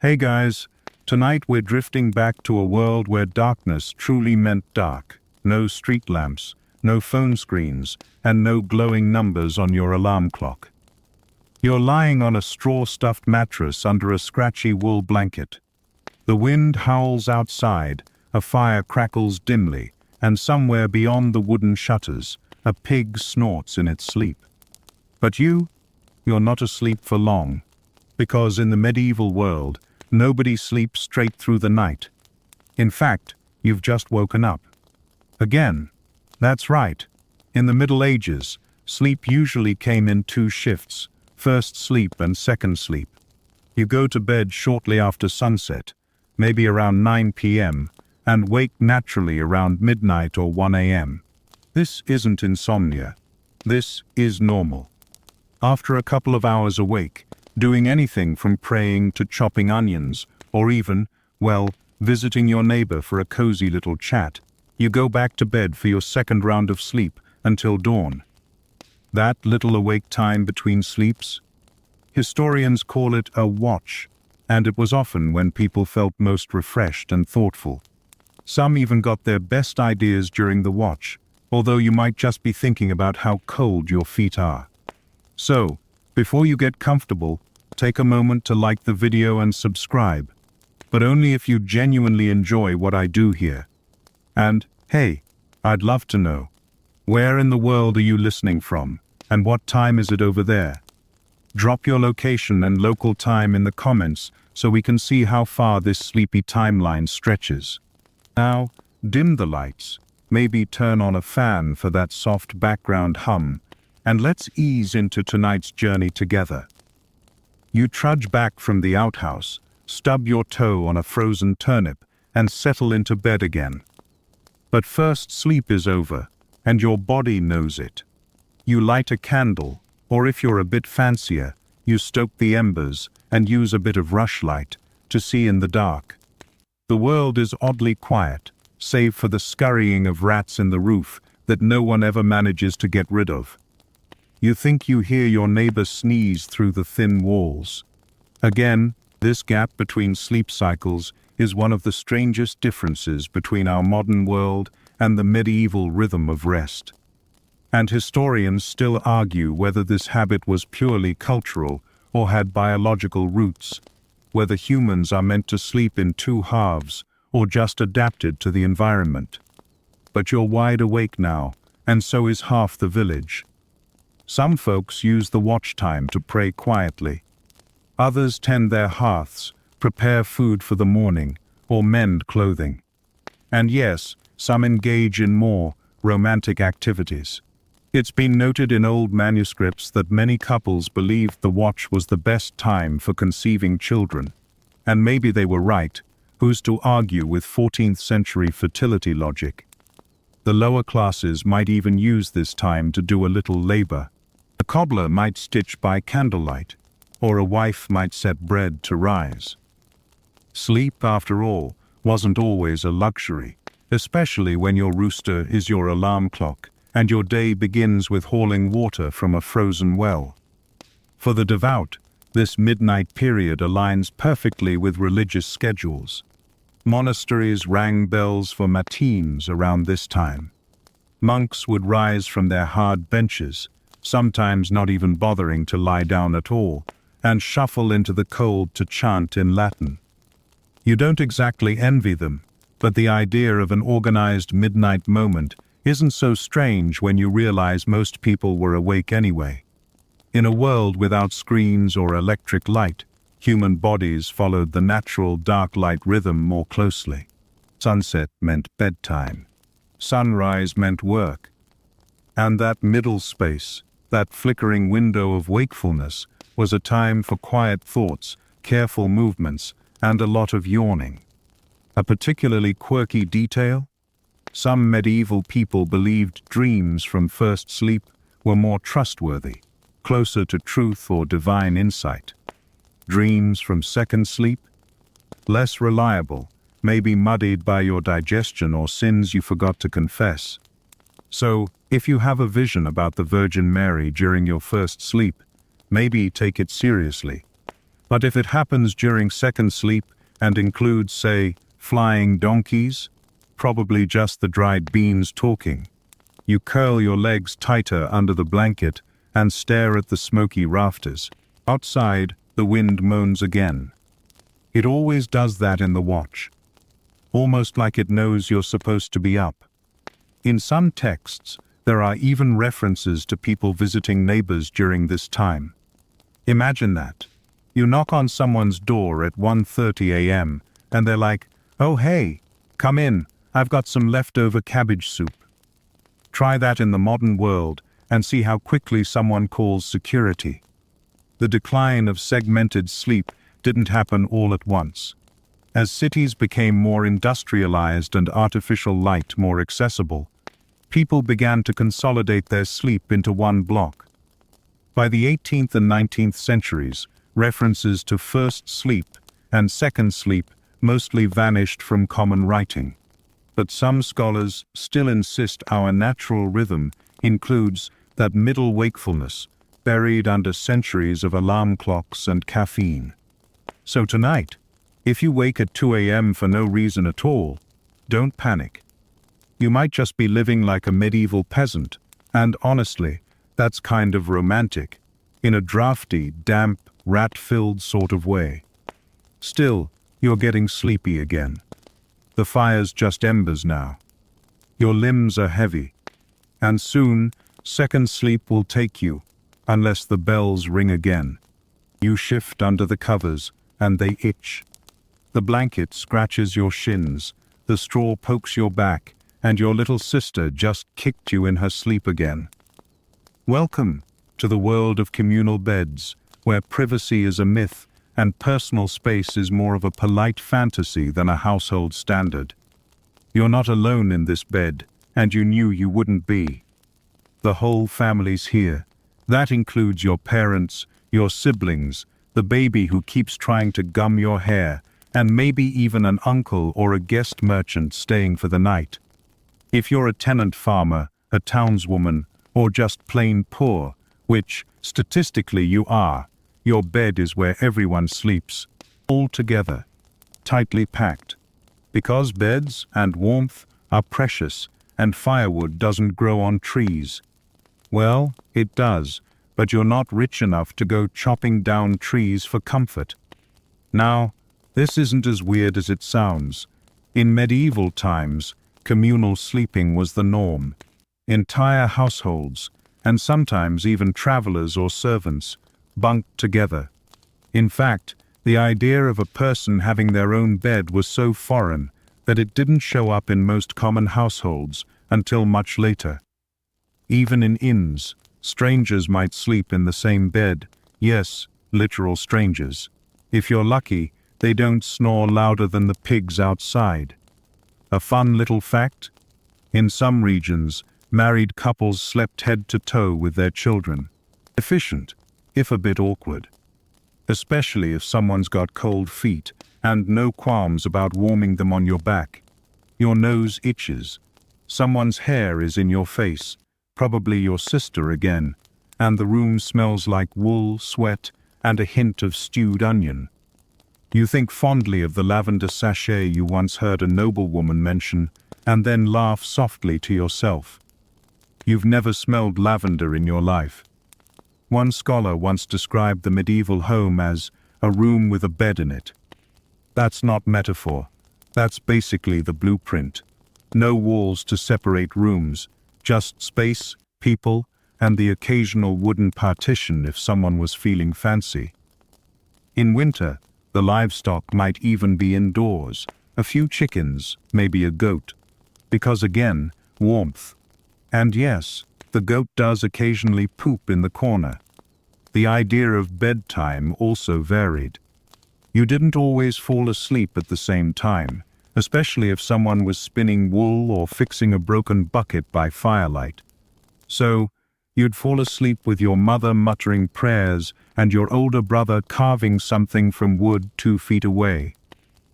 Hey guys, tonight we're drifting back to a world where darkness truly meant dark. No street lamps, no phone screens, and no glowing numbers on your alarm clock. You're lying on a straw-stuffed mattress under a scratchy wool blanket. The wind howls outside, a fire crackles dimly, and somewhere beyond the wooden shutters, a pig snorts in its sleep. But you're not asleep for long, because in the medieval world, nobody sleeps straight through the night. In fact, you've just woken up. Again. That's right. In the Middle Ages, sleep usually came in two shifts, first sleep and second sleep. You go to bed shortly after sunset, maybe around 9 p.m., and wake naturally around midnight or 1 a.m. This isn't insomnia. This is normal. After a couple of hours awake, doing anything from praying to chopping onions, or even, visiting your neighbor for a cozy little chat, you go back to bed for your second round of sleep until dawn. That little awake time between sleeps? Historians call it a watch, and it was often when people felt most refreshed and thoughtful. Some even got their best ideas during the watch, although you might just be thinking about how cold your feet are. So, before you get comfortable, take a moment to like the video and subscribe, but only if you genuinely enjoy what I do here. And, hey, I'd love to know, where in the world are you listening from, and what time is it over there? Drop your location and local time in the comments so we can see how far this sleepy timeline stretches. Now, dim the lights, maybe turn on a fan for that soft background hum, and let's ease into tonight's journey together. You trudge back from the outhouse, stub your toe on a frozen turnip, and settle into bed again. But first sleep is over, and your body knows it. You light a candle, or if you're a bit fancier, you stoke the embers and use a bit of rushlight to see in the dark. The world is oddly quiet, save for the scurrying of rats in the roof that no one ever manages to get rid of. You think you hear your neighbor sneeze through the thin walls. Again, this gap between sleep cycles is one of the strangest differences between our modern world and the medieval rhythm of rest. And historians still argue whether this habit was purely cultural or had biological roots, whether humans are meant to sleep in two halves or just adapted to the environment. But you're wide awake now, and so is half the village. Some folks use the watch time to pray quietly. Others tend their hearths, prepare food for the morning, or mend clothing. And yes, some engage in more romantic activities. It's been noted in old manuscripts that many couples believed the watch was the best time for conceiving children. And maybe they were right. Who's to argue with 14th century fertility logic? The lower classes might even use this time to do a little labor. A cobbler might stitch by candlelight, or a wife might set bread to rise. Sleep, after all, wasn't always a luxury, especially when your rooster is your alarm clock and your day begins with hauling water from a frozen well. For the devout, this midnight period aligns perfectly with religious schedules. Monasteries rang bells for matins around this time. Monks would rise from their hard benches, sometimes not even bothering to lie down at all, and shuffle into the cold to chant in Latin. You don't exactly envy them, but the idea of an organized midnight moment isn't so strange when you realize most people were awake anyway. In a world without screens or electric light, human bodies followed the natural dark-light rhythm more closely. Sunset meant bedtime. Sunrise meant work. And that middle space, that flickering window of wakefulness, was a time for quiet thoughts, careful movements, and a lot of yawning. A particularly quirky detail? Some medieval people believed dreams from first sleep were more trustworthy, closer to truth or divine insight. Dreams from second sleep? Less reliable, maybe muddied by your digestion or sins you forgot to confess. So, if you have a vision about the Virgin Mary during your first sleep, maybe take it seriously. But if it happens during second sleep and includes, say, flying donkeys, probably just the dried beans talking. You curl your legs tighter under the blanket and stare at the smoky rafters. Outside, the wind moans again. It always does that in the watch, almost like it knows you're supposed to be up. In some texts, there are even references to people visiting neighbors during this time. Imagine that. You knock on someone's door at 1:30 a.m. and they're like, "Oh hey, come in, I've got some leftover cabbage soup." Try that in the modern world and see how quickly someone calls security. The decline of segmented sleep didn't happen all at once. As cities became more industrialized and artificial light more accessible, people began to consolidate their sleep into one block. By the 18th and 19th centuries, references to first sleep and second sleep mostly vanished from common writing. But some scholars still insist our natural rhythm includes that middle wakefulness buried under centuries of alarm clocks and caffeine. So tonight, if you wake at 2 a.m. for no reason at all, don't panic. You might just be living like a medieval peasant, and honestly, that's kind of romantic, in a drafty, damp, rat-filled sort of way. Still, you're getting sleepy again. The fire's just embers now. Your limbs are heavy, and soon, second sleep will take you, unless the bells ring again. You shift under the covers, and they itch. The blanket scratches your shins, the straw pokes your back, and your little sister just kicked you in her sleep again. Welcome to the world of communal beds, where privacy is a myth and personal space is more of a polite fantasy than a household standard. You're not alone in this bed, and you knew you wouldn't be. The whole family's here. That includes your parents, your siblings, the baby who keeps trying to gum your hair, and maybe even an uncle or a guest merchant staying for the night. If you're a tenant farmer, a townswoman, or just plain poor, which, statistically, you are, your bed is where everyone sleeps, all together, tightly packed. Because beds and warmth are precious and firewood doesn't grow on trees. Well, it does, but you're not rich enough to go chopping down trees for comfort. Now, this isn't as weird as it sounds. In medieval times, communal sleeping was the norm. Entire households, and sometimes even travelers or servants, bunked together. In fact, the idea of a person having their own bed was so foreign that it didn't show up in most common households until much later. Even in inns, strangers might sleep in the same bed. Yes, literal strangers. If you're lucky, they don't snore louder than the pigs outside. A fun little fact? In some regions, married couples slept head to toe with their children. Efficient, if a bit awkward. Especially if someone's got cold feet and no qualms about warming them on your back. Your nose itches. Someone's hair is in your face, probably your sister again, and the room smells like wool, sweat, and a hint of stewed onion. You think fondly of the lavender sachet you once heard a noblewoman mention, and then laugh softly to yourself. You've never smelled lavender in your life. One scholar once described the medieval home as a room with a bed in it. That's not metaphor. That's basically the blueprint. No walls to separate rooms, just space, people, and the occasional wooden partition if someone was feeling fancy. In winter, the livestock might even be indoors, a few chickens, maybe a goat. Because again, warmth. And yes, the goat does occasionally poop in the corner. The idea of bedtime also varied. You didn't always fall asleep at the same time, especially if someone was spinning wool or fixing a broken bucket by firelight. So, you'd fall asleep with your mother muttering prayers and your older brother carving something from wood 2 feet away.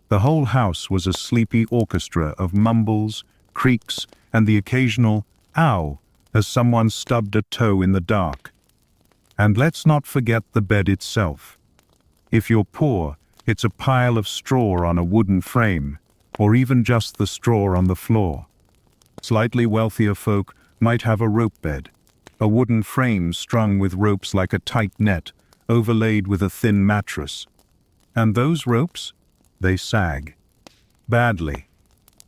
The whole house was a sleepy orchestra of mumbles, creaks, and the occasional ow as someone stubbed a toe in the dark. And let's not forget the bed itself. If you're poor, it's a pile of straw on a wooden frame, or even just the straw on the floor. Slightly wealthier folk might have a rope bed, a wooden frame strung with ropes like a tight net, overlaid with a thin mattress. And those ropes? They sag. Badly.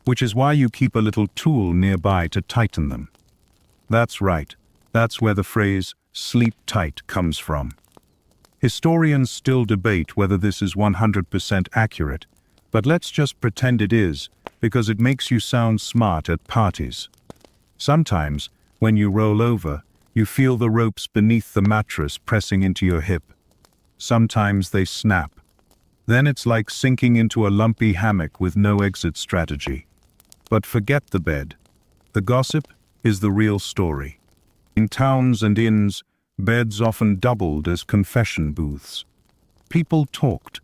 Which is why you keep a little tool nearby to tighten them. That's right. That's where the phrase, sleep tight, comes from. Historians still debate whether this is 100% accurate, but let's just pretend it is, because it makes you sound smart at parties. Sometimes, when you roll over, you feel the ropes beneath the mattress pressing into your hip. Sometimes they snap. Then it's like sinking into a lumpy hammock with no exit strategy. But forget the bed. The gossip is the real story. In towns and inns, beds often doubled as confession booths. People talked.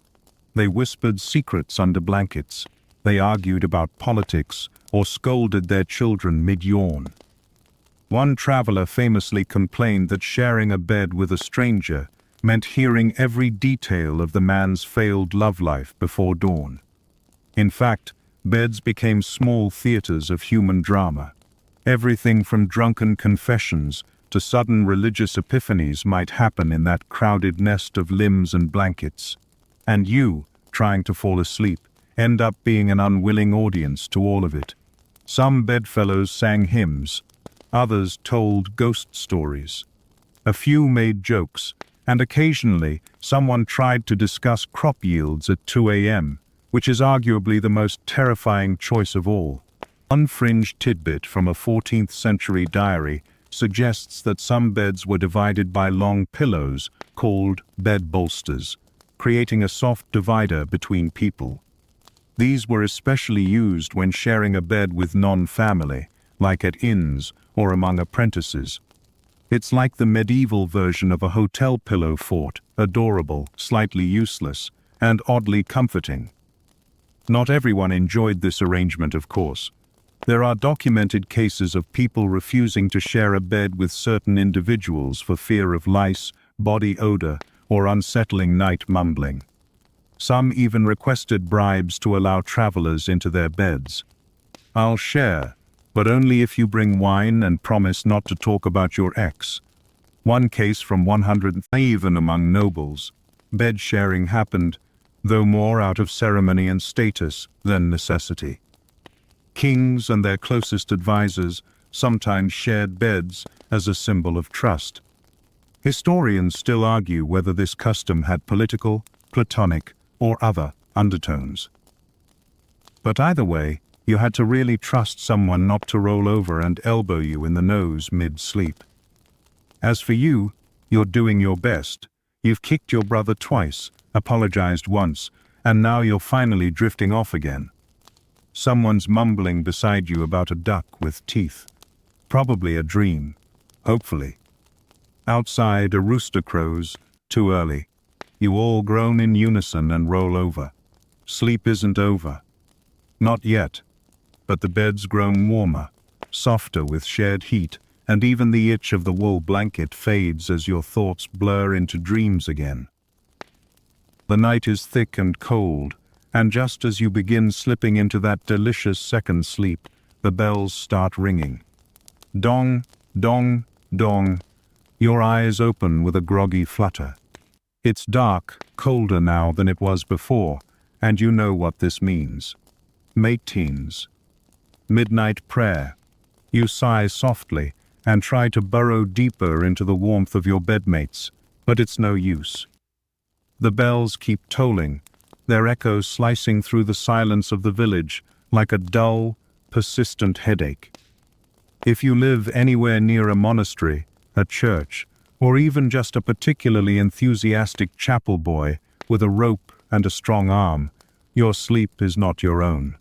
They whispered secrets under blankets. They argued about politics or scolded their children mid-yawn. One traveler famously complained that sharing a bed with a stranger meant hearing every detail of the man's failed love life before dawn. In fact, beds became small theaters of human drama. Everything from drunken confessions to sudden religious epiphanies might happen in that crowded nest of limbs and blankets. And you, trying to fall asleep, end up being an unwilling audience to all of it. Some bedfellows sang hymns. Others told ghost stories. A few made jokes, and occasionally someone tried to discuss crop yields at 2 a.m., which is arguably the most terrifying choice of all. One fringe tidbit from a 14th century diary suggests that some beds were divided by long pillows called bed bolsters, creating a soft divider between people. These were especially used when sharing a bed with non-family, like at inns or among apprentices. It's like the medieval version of a hotel pillow fort, adorable, slightly useless, and oddly comforting. Not everyone enjoyed this arrangement, of course. There are documented cases of people refusing to share a bed with certain individuals for fear of lice, body odor, or unsettling night mumbling. Some even requested bribes to allow travelers into their beds. "I'll share, but only if you bring wine and promise not to talk about your ex." One case from 100, even among nobles, bed sharing happened, though more out of ceremony and status than necessity. Kings and their closest advisors sometimes shared beds as a symbol of trust. Historians still argue whether this custom had political, platonic, or other undertones. But either way, you had to really trust someone not to roll over and elbow you in the nose mid-sleep. As for you, you're doing your best. You've kicked your brother twice, apologized once, and now you're finally drifting off again. Someone's mumbling beside you about a duck with teeth. Probably a dream, hopefully. Outside, a rooster crows, too early. You all groan in unison and roll over. Sleep isn't over. Not yet, but the bed's grown warmer, softer with shared heat, and even the itch of the wool blanket fades as your thoughts blur into dreams again. The night is thick and cold, and just as you begin slipping into that delicious second sleep, the bells start ringing. Dong, dong, dong. Your eyes open with a groggy flutter. It's dark, colder now than it was before, and you know what this means. Matines. Midnight prayer. You sigh softly and try to burrow deeper into the warmth of your bedmates, but it's no use. The bells keep tolling, their echoes slicing through the silence of the village like a dull, persistent headache. If you live anywhere near a monastery, a church, or even just a particularly enthusiastic chapel boy with a rope and a strong arm, your sleep is not your own.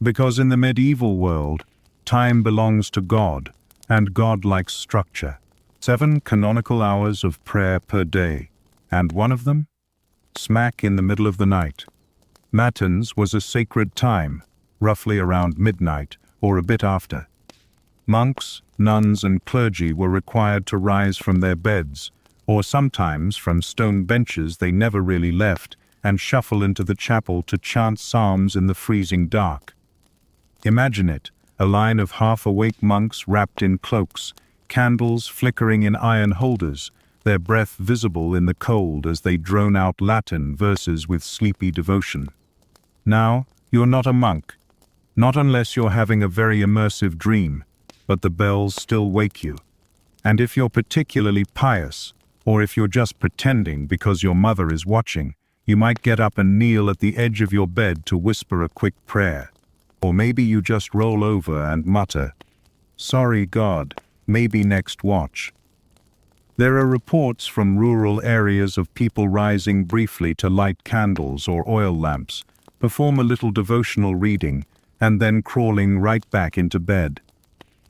Because in the medieval world, time belongs to God, and God likes structure. 7 canonical hours of prayer per day, and one of them? Smack in the middle of the night. Matins was a sacred time, roughly around midnight, or a bit after. Monks, nuns, and clergy were required to rise from their beds, or sometimes from stone benches they never really left, and shuffle into the chapel to chant psalms in the freezing dark. Imagine it, a line of half-awake monks wrapped in cloaks, candles flickering in iron holders, their breath visible in the cold as they drone out Latin verses with sleepy devotion. Now, you're not a monk, not unless you're having a very immersive dream, but the bells still wake you. And if you're particularly pious, or if you're just pretending because your mother is watching, you might get up and kneel at the edge of your bed to whisper a quick prayer. Or maybe you just roll over and mutter, "Sorry, God, maybe next watch." There are reports from rural areas of people rising briefly to light candles or oil lamps, perform a little devotional reading, and then crawling right back into bed.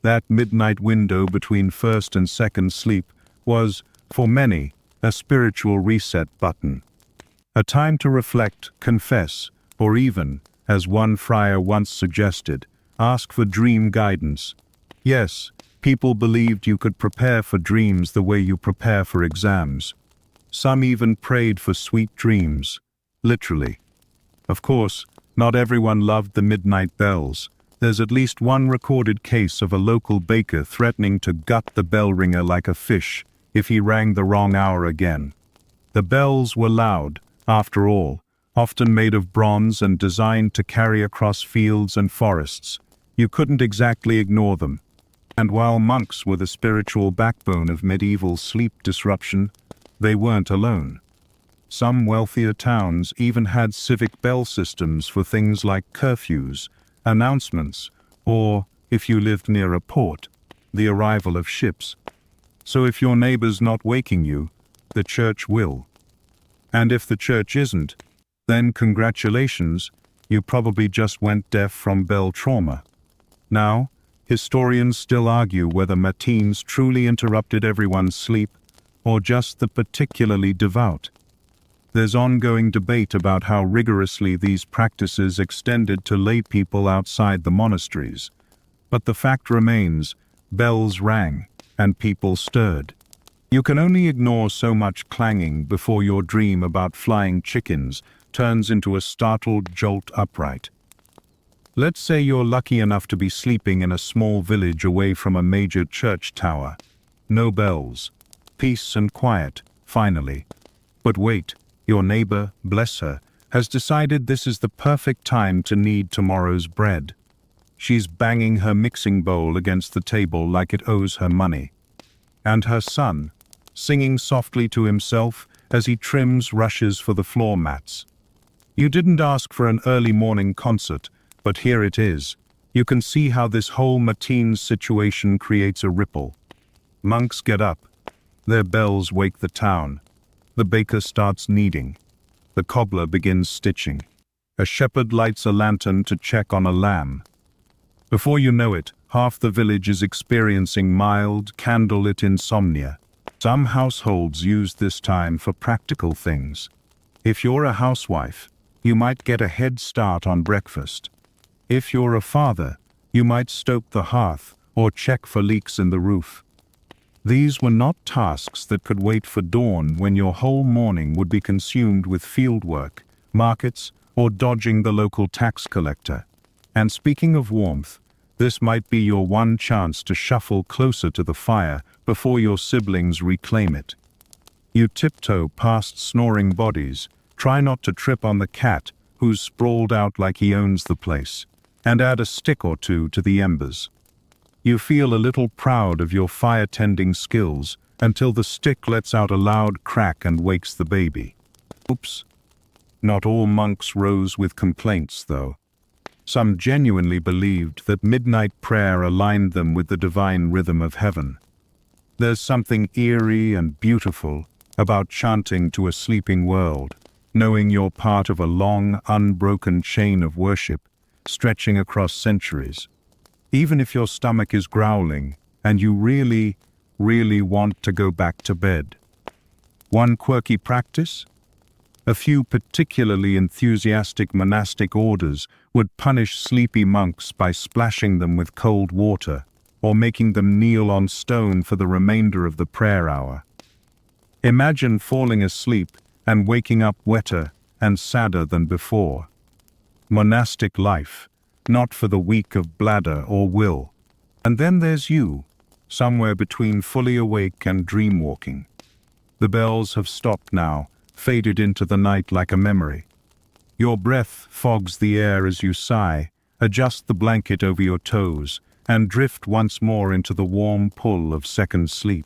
That midnight window between first and second sleep was, for many, a spiritual reset button. A time to reflect, confess, or even, as one friar once suggested, ask for dream guidance. Yes, people believed you could prepare for dreams the way you prepare for exams. Some even prayed for sweet dreams, literally. Of course, not everyone loved the midnight bells. There's at least one recorded case of a local baker threatening to gut the bell ringer like a fish if he rang the wrong hour again. The bells were loud, after all, often made of bronze and designed to carry across fields and forests. You couldn't exactly ignore them. And while monks were the spiritual backbone of medieval sleep disruption, they weren't alone. Some wealthier towns even had civic bell systems for things like curfews, announcements, or, if you lived near a port, the arrival of ships. So if your neighbor's not waking you, the church will. And if the church isn't, then congratulations, you probably just went deaf from bell trauma. Now, historians still argue whether matins truly interrupted everyone's sleep, or just the particularly devout. There's ongoing debate about how rigorously these practices extended to lay people outside the monasteries. But the fact remains, bells rang, and people stirred. You can only ignore so much clanging before your dream about flying chickens turns into a startled jolt upright. Let's say you're lucky enough to be sleeping in a small village away from a major church tower. No bells. Peace and quiet, finally. But wait. Your neighbor, bless her, has decided this is the perfect time to knead tomorrow's bread. She's banging her mixing bowl against the table like it owes her money. And her son, singing softly to himself as he trims rushes for the floor mats. You didn't ask for an early morning concert, but here it is. You can see how this whole matines situation creates a ripple. Monks get up. Their bells wake the town. The baker starts kneading. The cobbler begins stitching. A shepherd lights a lantern to check on a lamb. Before you know it, half the village is experiencing mild, candlelit insomnia. Some households use this time for practical things. If you're a housewife, you might get a head start on breakfast. If you're a father, you might stoke the hearth or check for leaks in the roof. These were not tasks that could wait for dawn when your whole morning would be consumed with fieldwork, markets, or dodging the local tax collector. And speaking of warmth, this might be your one chance to shuffle closer to the fire before your siblings reclaim it. You tiptoe past snoring bodies, try not to trip on the cat who's sprawled out like he owns the place, and add a stick or two to the embers. You feel a little proud of your fire-tending skills until the stick lets out a loud crack and wakes the baby. Oops. Not all monks rose with complaints, though. Some genuinely believed that midnight prayer aligned them with the divine rhythm of heaven. There's something eerie and beautiful about chanting to a sleeping world, knowing you're part of a long, unbroken chain of worship stretching across centuries. Even if your stomach is growling and you really, really want to go back to bed. One quirky practice? A few particularly enthusiastic monastic orders would punish sleepy monks by splashing them with cold water or making them kneel on stone for the remainder of the prayer hour. Imagine falling asleep and waking up wetter and sadder than before. Monastic life, not for the weak of bladder or will. And then there's you, somewhere between fully awake and dream-walking. The bells have stopped now, faded into the night like a memory. Your breath fogs the air as you sigh, adjust the blanket over your toes, and drift once more into the warm pull of second sleep.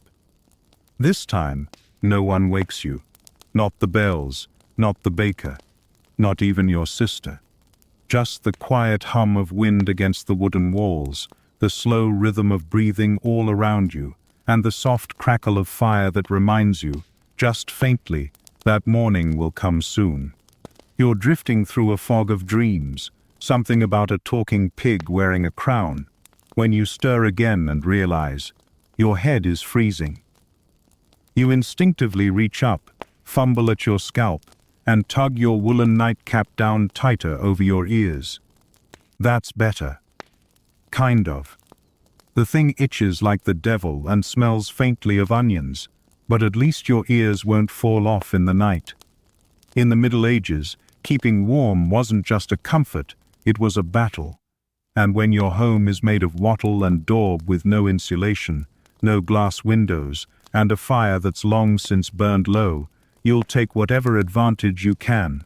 This time, no one wakes you. Not the bells, not the baker, not even your sister. Just the quiet hum of wind against the wooden walls, the slow rhythm of breathing all around you, and the soft crackle of fire that reminds you, just faintly, that morning will come soon. You're drifting through a fog of dreams, something about a talking pig wearing a crown, when you stir again and realize your head is freezing. You instinctively reach up, fumble at your scalp, and tug your woolen nightcap down tighter over your ears. That's better. Kind of. The thing itches like the devil and smells faintly of onions, but at least your ears won't fall off in the night. In the Middle Ages, keeping warm wasn't just a comfort, it was a battle. And when your home is made of wattle and daub with no insulation, no glass windows, and a fire that's long since burned low, you'll take whatever advantage you can.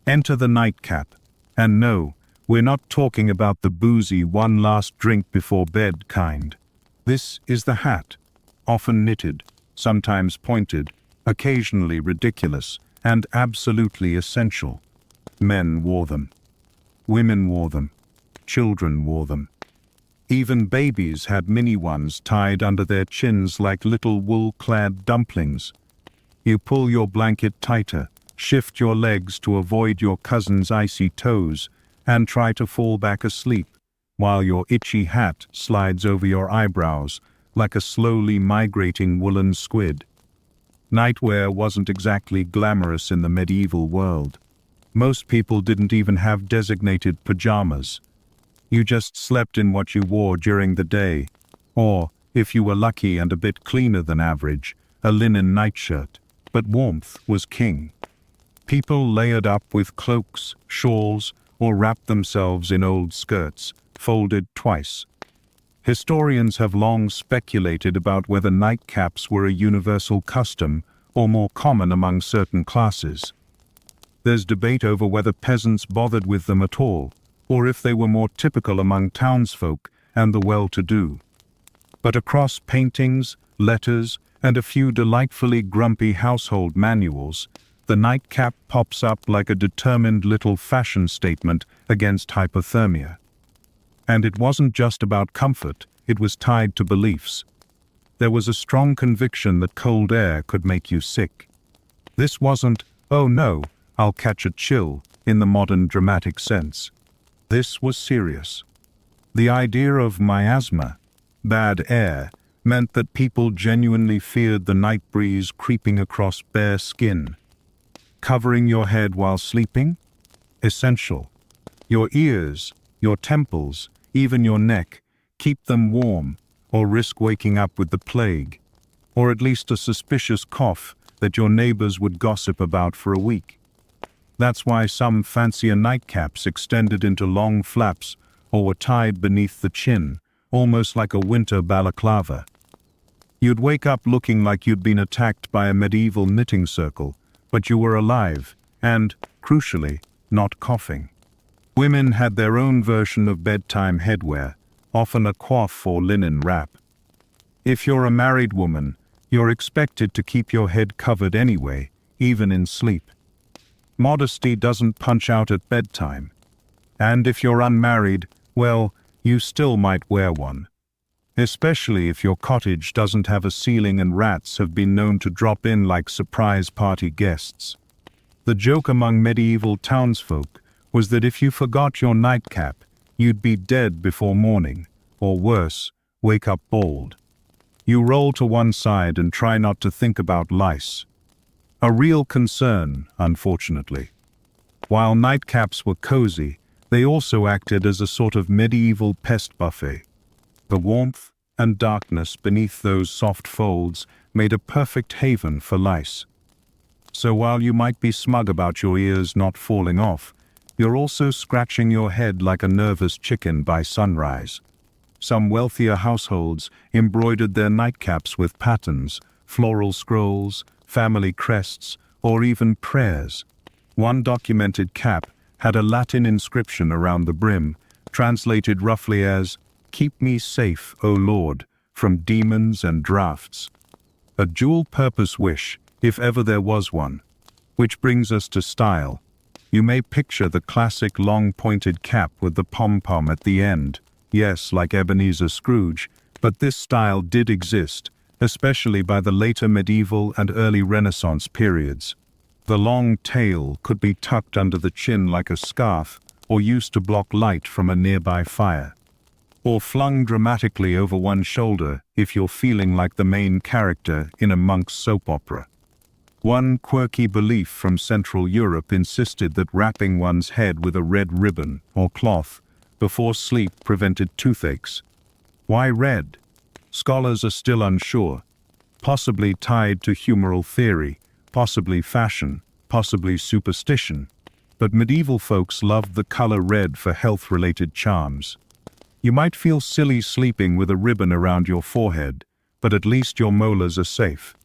Enter the nightcap. And no, we're not talking about the boozy one last drink before bed kind. This is the hat, often knitted, sometimes pointed, occasionally ridiculous, and absolutely essential. Men wore them. Women wore them. Children wore them. Even babies had mini ones tied under their chins like little wool-clad dumplings. You pull your blanket tighter, shift your legs to avoid your cousin's icy toes, and try to fall back asleep, while your itchy hat slides over your eyebrows like a slowly migrating woolen squid. Nightwear wasn't exactly glamorous in the medieval world. Most people didn't even have designated pajamas. You just slept in what you wore during the day, or, if you were lucky and a bit cleaner than average, a linen nightshirt. But warmth was king. People layered up with cloaks, shawls, or wrapped themselves in old skirts, folded twice. Historians have long speculated about whether nightcaps were a universal custom or more common among certain classes. There's debate over whether peasants bothered with them at all, or if they were more typical among townsfolk and the well-to-do. But across paintings, letters, and a few delightfully grumpy household manuals, the nightcap pops up like a determined little fashion statement against hypothermia. And it wasn't just about comfort, it was tied to beliefs. There was a strong conviction that cold air could make you sick. This wasn't, oh no, I'll catch a chill, in the modern dramatic sense. This was serious. The idea of miasma, bad air, meant that people genuinely feared the night breeze creeping across bare skin. Covering your head while sleeping? Essential. Your ears, your temples, even your neck, keep them warm, or risk waking up with the plague, or at least a suspicious cough that your neighbors would gossip about for a week. That's why some fancier nightcaps extended into long flaps or were tied beneath the chin, almost like a winter balaclava. You'd wake up looking like you'd been attacked by a medieval knitting circle, but you were alive and, crucially, not coughing. Women had their own version of bedtime headwear, often a coif or linen wrap. If you're a married woman, you're expected to keep your head covered anyway, even in sleep. Modesty doesn't punch out at bedtime. And if you're unmarried, well, you still might wear one. Especially if your cottage doesn't have a ceiling and rats have been known to drop in like surprise party guests. The joke among medieval townsfolk was that if you forgot your nightcap, you'd be dead before morning, or worse, wake up bald. You roll to one side and try not to think about lice. A real concern, unfortunately. While nightcaps were cozy, they also acted as a sort of medieval pest buffet. The warmth and darkness beneath those soft folds made a perfect haven for lice. So while you might be smug about your ears not falling off, you're also scratching your head like a nervous chicken by sunrise. Some wealthier households embroidered their nightcaps with patterns, floral scrolls, family crests, or even prayers. One documented cap had a Latin inscription around the brim, translated roughly as, "Keep me safe, O Lord, from demons and drafts." A dual-purpose wish, if ever there was one. Which brings us to style. You may picture the classic long-pointed cap with the pom-pom at the end. Yes, like Ebenezer Scrooge, but this style did exist, especially by the later medieval and early Renaissance periods. The long tail could be tucked under the chin like a scarf, or used to block light from a nearby fire. Or flung dramatically over one shoulder if you're feeling like the main character in a monk's soap opera. One quirky belief from Central Europe insisted that wrapping one's head with a red ribbon or cloth before sleep prevented toothaches. Why red? Scholars are still unsure. Possibly tied to humoral theory, possibly fashion, possibly superstition. But medieval folks loved the color red for health-related charms. You might feel silly sleeping with a ribbon around your forehead, but at least your molars are safe.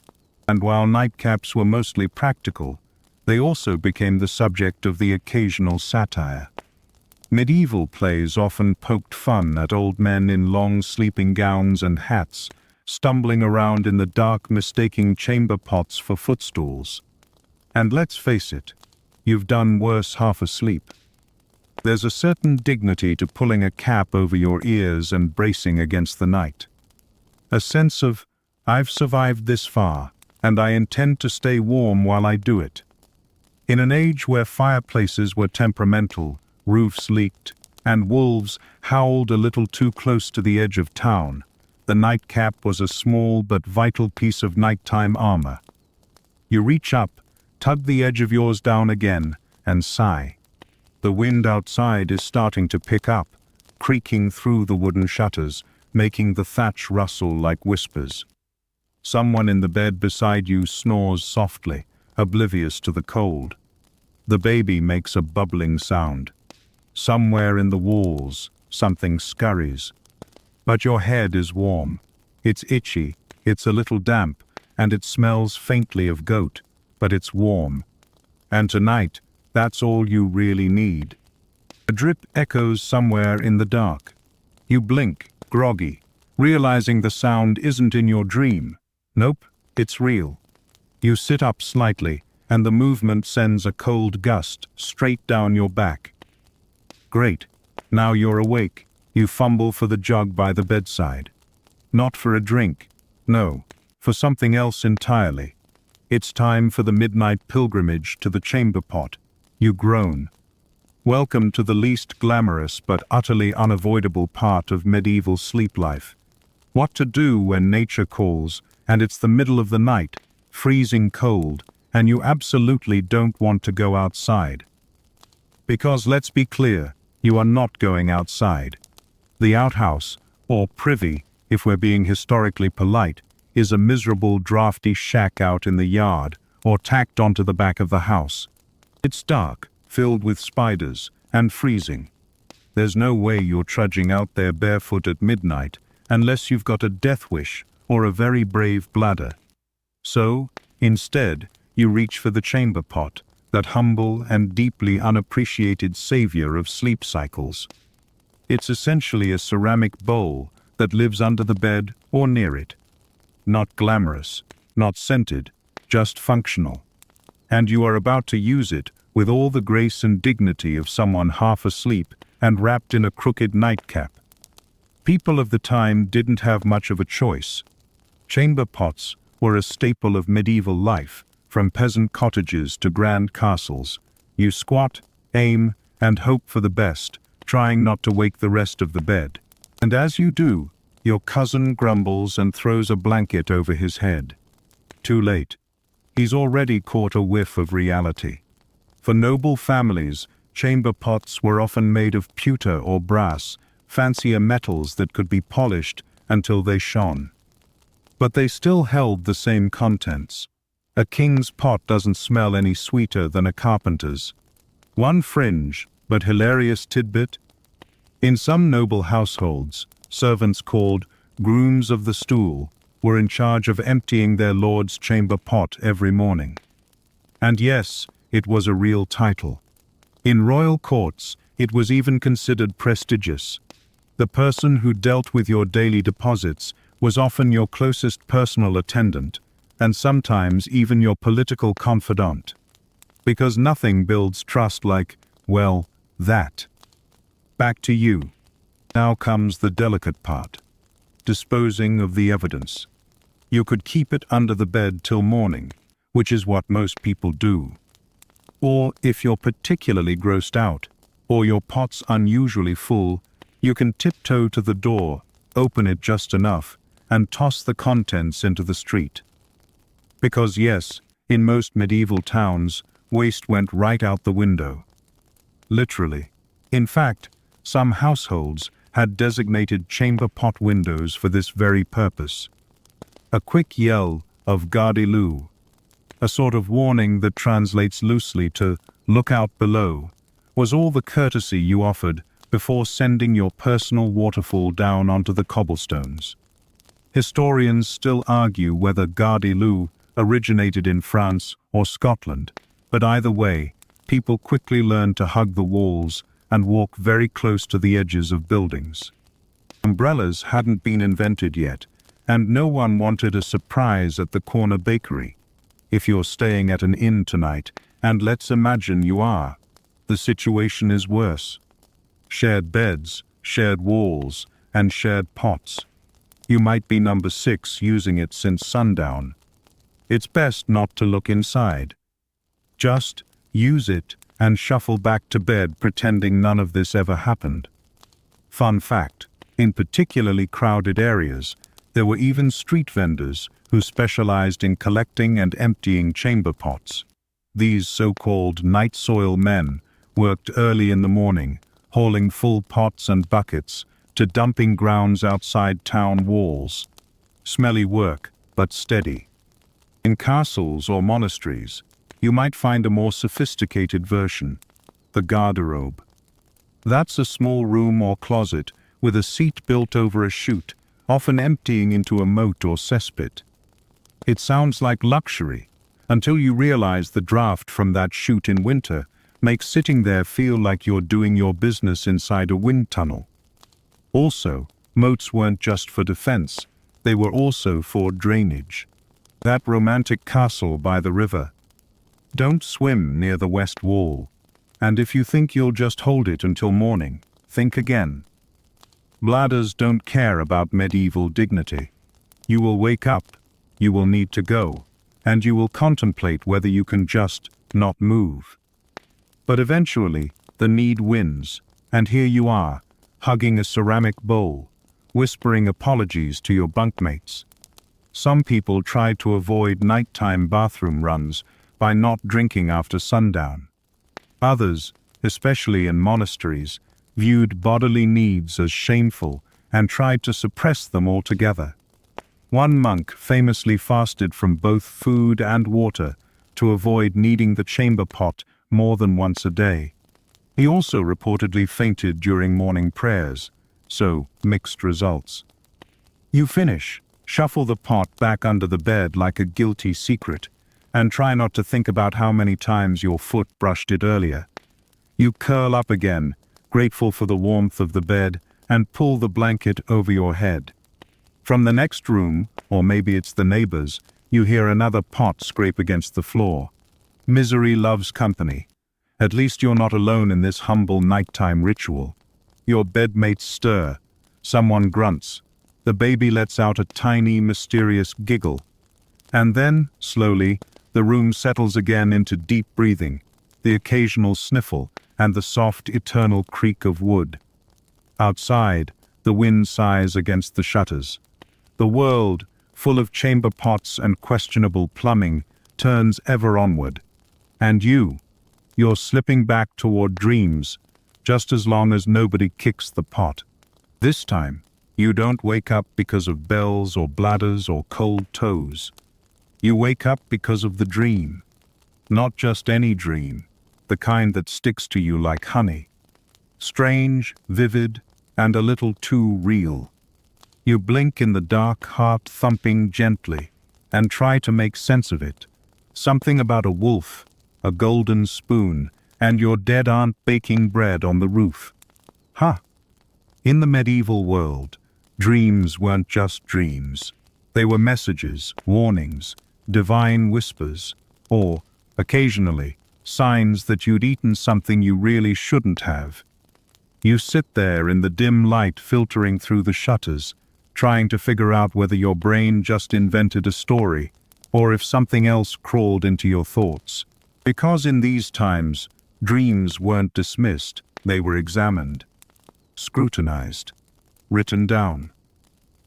And while nightcaps were mostly practical, they also became the subject of the occasional satire. Medieval plays often poked fun at old men in long sleeping gowns and hats, stumbling around in the dark mistaking chamber pots for footstools. And let's face it, you've done worse half asleep. There's a certain dignity to pulling a cap over your ears and bracing against the night. A sense of, I've survived this far, and I intend to stay warm while I do it. In an age where fireplaces were temperamental, roofs leaked, and wolves howled a little too close to the edge of town, the nightcap was a small but vital piece of nighttime armor. You reach up, tug the edge of yours down again, and sigh. The wind outside is starting to pick up, creaking through the wooden shutters, making the thatch rustle like whispers. Someone in the bed beside you snores softly, oblivious to the cold. The baby makes a bubbling sound. Somewhere in the walls, something scurries. But your head is warm. It's itchy, it's a little damp, and it smells faintly of goat, but it's warm. And tonight, that's all you really need. A drip echoes somewhere in the dark. You blink, groggy, realizing the sound isn't in your dream. Nope, it's real. You sit up slightly, and the movement sends a cold gust straight down your back. Great. Now you're awake. You fumble for the jug by the bedside. Not for a drink. No, for something else entirely. It's time for the midnight pilgrimage to the chamber pot. You groan. Welcome to the least glamorous but utterly unavoidable part of medieval sleep life. What to do when nature calls, and it's the middle of the night, freezing cold, and you absolutely don't want to go outside. Because let's be clear, you are not going outside. The outhouse, or privy, if we're being historically polite, is a miserable drafty shack out in the yard, or tacked onto the back of the house. It's dark, filled with spiders, and freezing. There's no way you're trudging out there barefoot at midnight, unless you've got a death wish or a very brave bladder. So, instead, you reach for the chamber pot, that humble and deeply unappreciated savior of sleep cycles. It's essentially a ceramic bowl that lives under the bed or near it. Not glamorous, not scented, just functional. And you are about to use it with all the grace and dignity of someone half asleep and wrapped in a crooked nightcap. People of the time didn't have much of a choice. Chamber pots were a staple of medieval life, from peasant cottages to grand castles. You squat, aim, and hope for the best, trying not to wake the rest of the bed. And as you do, your cousin grumbles and throws a blanket over his head. Too late. He's already caught a whiff of reality. For noble families, chamber pots were often made of pewter or brass, fancier metals that could be polished until they shone. But they still held the same contents. A king's pot doesn't smell any sweeter than a carpenter's. One fringe, but hilarious tidbit. In some noble households, servants called grooms of the stool were in charge of emptying their lord's chamber pot every morning. And yes, it was a real title. In royal courts, it was even considered prestigious. The person who dealt with your daily deposits was often your closest personal attendant, and sometimes even your political confidant. Because nothing builds trust like, well, that. Back to you. Now comes the delicate part. Disposing of the evidence. You could keep it under the bed till morning, which is what most people do. Or if you're particularly grossed out, or your pot's unusually full, you can tiptoe to the door, open it just enough, and toss the contents into the street. Because yes, in most medieval towns, waste went right out the window. Literally. In fact, some households had designated chamber pot windows for this very purpose. A quick yell of "Gardez-le," a sort of warning that translates loosely to "look out below," was all the courtesy you offered before sending your personal waterfall down onto the cobblestones. Historians still argue whether "Gardez-le" originated in France or Scotland, but either way, people quickly learned to hug the walls and walk very close to the edges of buildings. Umbrellas hadn't been invented yet, and no one wanted a surprise at the corner bakery. If you're staying at an inn tonight, and let's imagine you are, the situation is worse. Shared beds, shared walls, and shared pots. You might be number 6 using it since sundown. It's best not to look inside. Just use it and shuffle back to bed pretending none of this ever happened. Fun fact, in particularly crowded areas, there were even street vendors who specialized in collecting and emptying chamber pots. These so-called night soil men worked early in the morning, hauling full pots and buckets to dumping grounds outside town walls. Smelly work, but steady. In castles or monasteries, you might find a more sophisticated version, the garderobe. That's a small room or closet with a seat built over a chute, often emptying into a moat or cesspit. It sounds like luxury, until you realize the draft from that chute in winter makes sitting there feel like you're doing your business inside a wind tunnel. Also, moats weren't just for defense, they were also for drainage. That romantic castle by the river. Don't swim near the west wall, and if you think you'll just hold it until morning, think again. Bladders don't care about medieval dignity. You will wake up, you will need to go, and you will contemplate whether you can just not move. But eventually, the need wins, and here you are, hugging a ceramic bowl, whispering apologies to your bunkmates. Some people tried to avoid nighttime bathroom runs by not drinking after sundown. Others, especially in monasteries, viewed bodily needs as shameful and tried to suppress them altogether. One monk famously fasted from both food and water to avoid needing the chamber pot more than once a day. He also reportedly fainted during morning prayers, so mixed results. You finish, shuffle the pot back under the bed like a guilty secret, and try not to think about how many times your foot brushed it earlier. You curl up again, grateful for the warmth of the bed, and pull the blanket over your head. From the next room, or maybe it's the neighbors, you hear another pot scrape against the floor. Misery loves company. At least you're not alone in this humble nighttime ritual. Your bedmates stir. Someone grunts. The baby lets out a tiny, mysterious giggle. And then, slowly, the room settles again into deep breathing, the occasional sniffle, and the soft, eternal creak of wood. Outside, the wind sighs against the shutters. The world, full of chamber pots and questionable plumbing, turns ever onward. And you're slipping back toward dreams, just as long as nobody kicks the pot. This time, You don't wake up because of bells or bladders or cold toes. You wake up because of the dream. Not just any dream, the kind that sticks to you like honey. Strange, vivid, and a little too real. You blink in the dark, heart thumping gently, and try to make sense of it. Something about a wolf, a golden spoon, and your dead aunt baking bread on the roof. In the medieval world, dreams weren't just dreams. They were messages, warnings, divine whispers, or, occasionally, signs that you'd eaten something you really shouldn't have. You sit there in the dim light filtering through the shutters, trying to figure out whether your brain just invented a story, or if something else crawled into your thoughts. Because in these times, dreams weren't dismissed, they were examined, scrutinized, written down,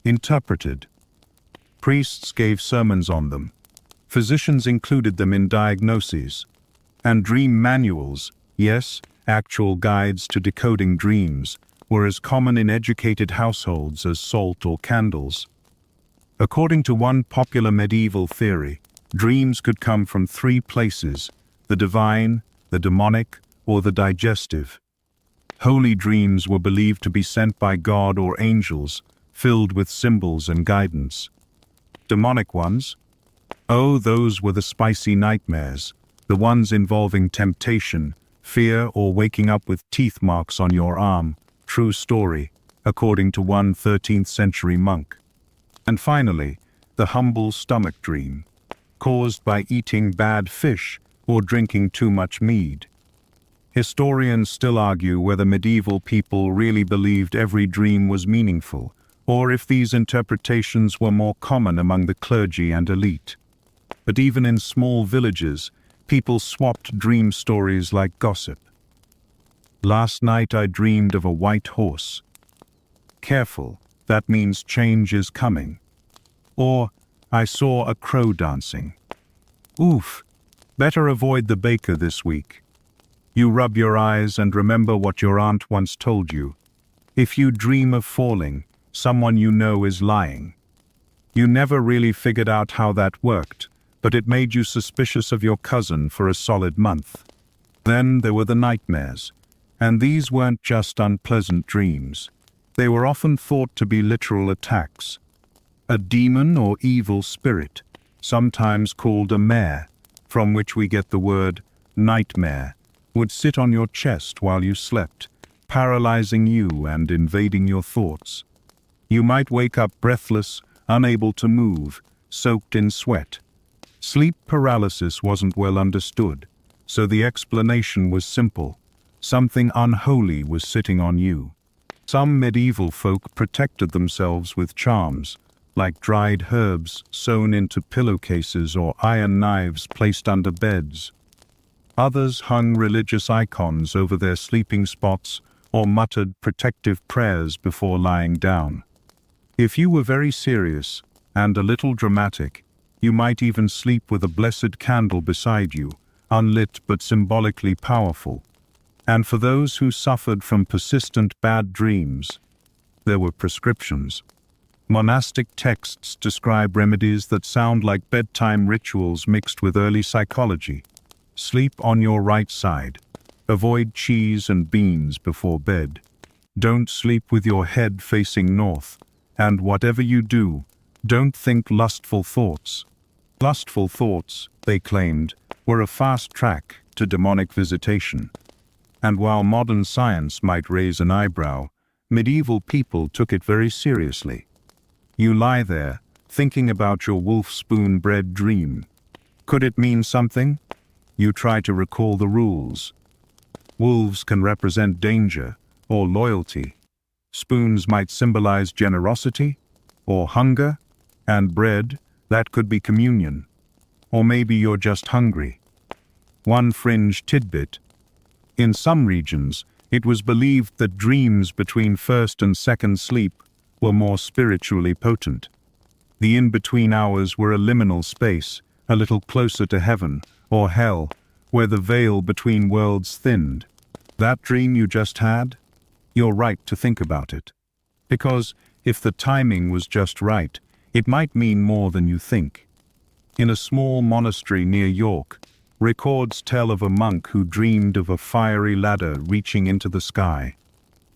interpreted. Priests gave sermons on them. Physicians included them in diagnoses. And dream manuals, yes, actual guides to decoding dreams, were as common in educated households as salt or candles. According to one popular medieval theory, dreams could come from three places: the divine, the demonic, or the digestive. Holy dreams were believed to be sent by God or angels, filled with symbols and guidance. Demonic ones? Oh, those were the spicy nightmares, the ones involving temptation, fear, or waking up with teeth marks on your arm. True story, according to one 13th century monk. And finally, the humble stomach dream, caused by eating bad fish or drinking too much mead. Historians still argue whether medieval people really believed every dream was meaningful, or if these interpretations were more common among the clergy and elite. But even in small villages, people swapped dream stories like gossip. Last night I dreamed of a white horse. Careful, that means change is coming. Or, I saw a crow dancing. Oof, better avoid the baker this week. You rub your eyes and remember what your aunt once told you. If you dream of falling, someone you know is lying. You never really figured out how that worked, but it made you suspicious of your cousin for a solid month. Then there were the nightmares, and these weren't just unpleasant dreams. They were often thought to be literal attacks. A demon or evil spirit, sometimes called a mare, from which we get the word nightmare, would sit on your chest while you slept, paralyzing you and invading your thoughts. You might wake up breathless, unable to move, soaked in sweat. Sleep paralysis wasn't well understood, so the explanation was simple. Something unholy was sitting on you. Some medieval folk protected themselves with charms, like dried herbs sewn into pillowcases or iron knives placed under beds. Others hung religious icons over their sleeping spots or muttered protective prayers before lying down. If you were very serious and a little dramatic, you might even sleep with a blessed candle beside you, unlit but symbolically powerful. And for those who suffered from persistent bad dreams, there were prescriptions. Monastic texts describe remedies that sound like bedtime rituals mixed with early psychology. Sleep on your right side. Avoid cheese and beans before bed. Don't sleep with your head facing north. And whatever you do, don't think lustful thoughts. Lustful thoughts, they claimed, were a fast track to demonic visitation. And while modern science might raise an eyebrow, medieval people took it very seriously. You lie there, thinking about your wolf spoon bread dream. Could it mean something? You try to recall the rules. Wolves can represent danger or loyalty. Spoons might symbolize generosity or hunger, and bread, that could be communion. Or maybe you're just hungry. One fringe tidbit. In some regions, it was believed that dreams between first and second sleep were more spiritually potent. The in-between hours were a liminal space, a little closer to heaven or hell, where the veil between worlds thinned. That dream you just had? You're right to think about it. Because If the timing was just right, it might mean more than you think. In a small monastery near York, records tell of a monk who dreamed of a fiery ladder reaching into the sky.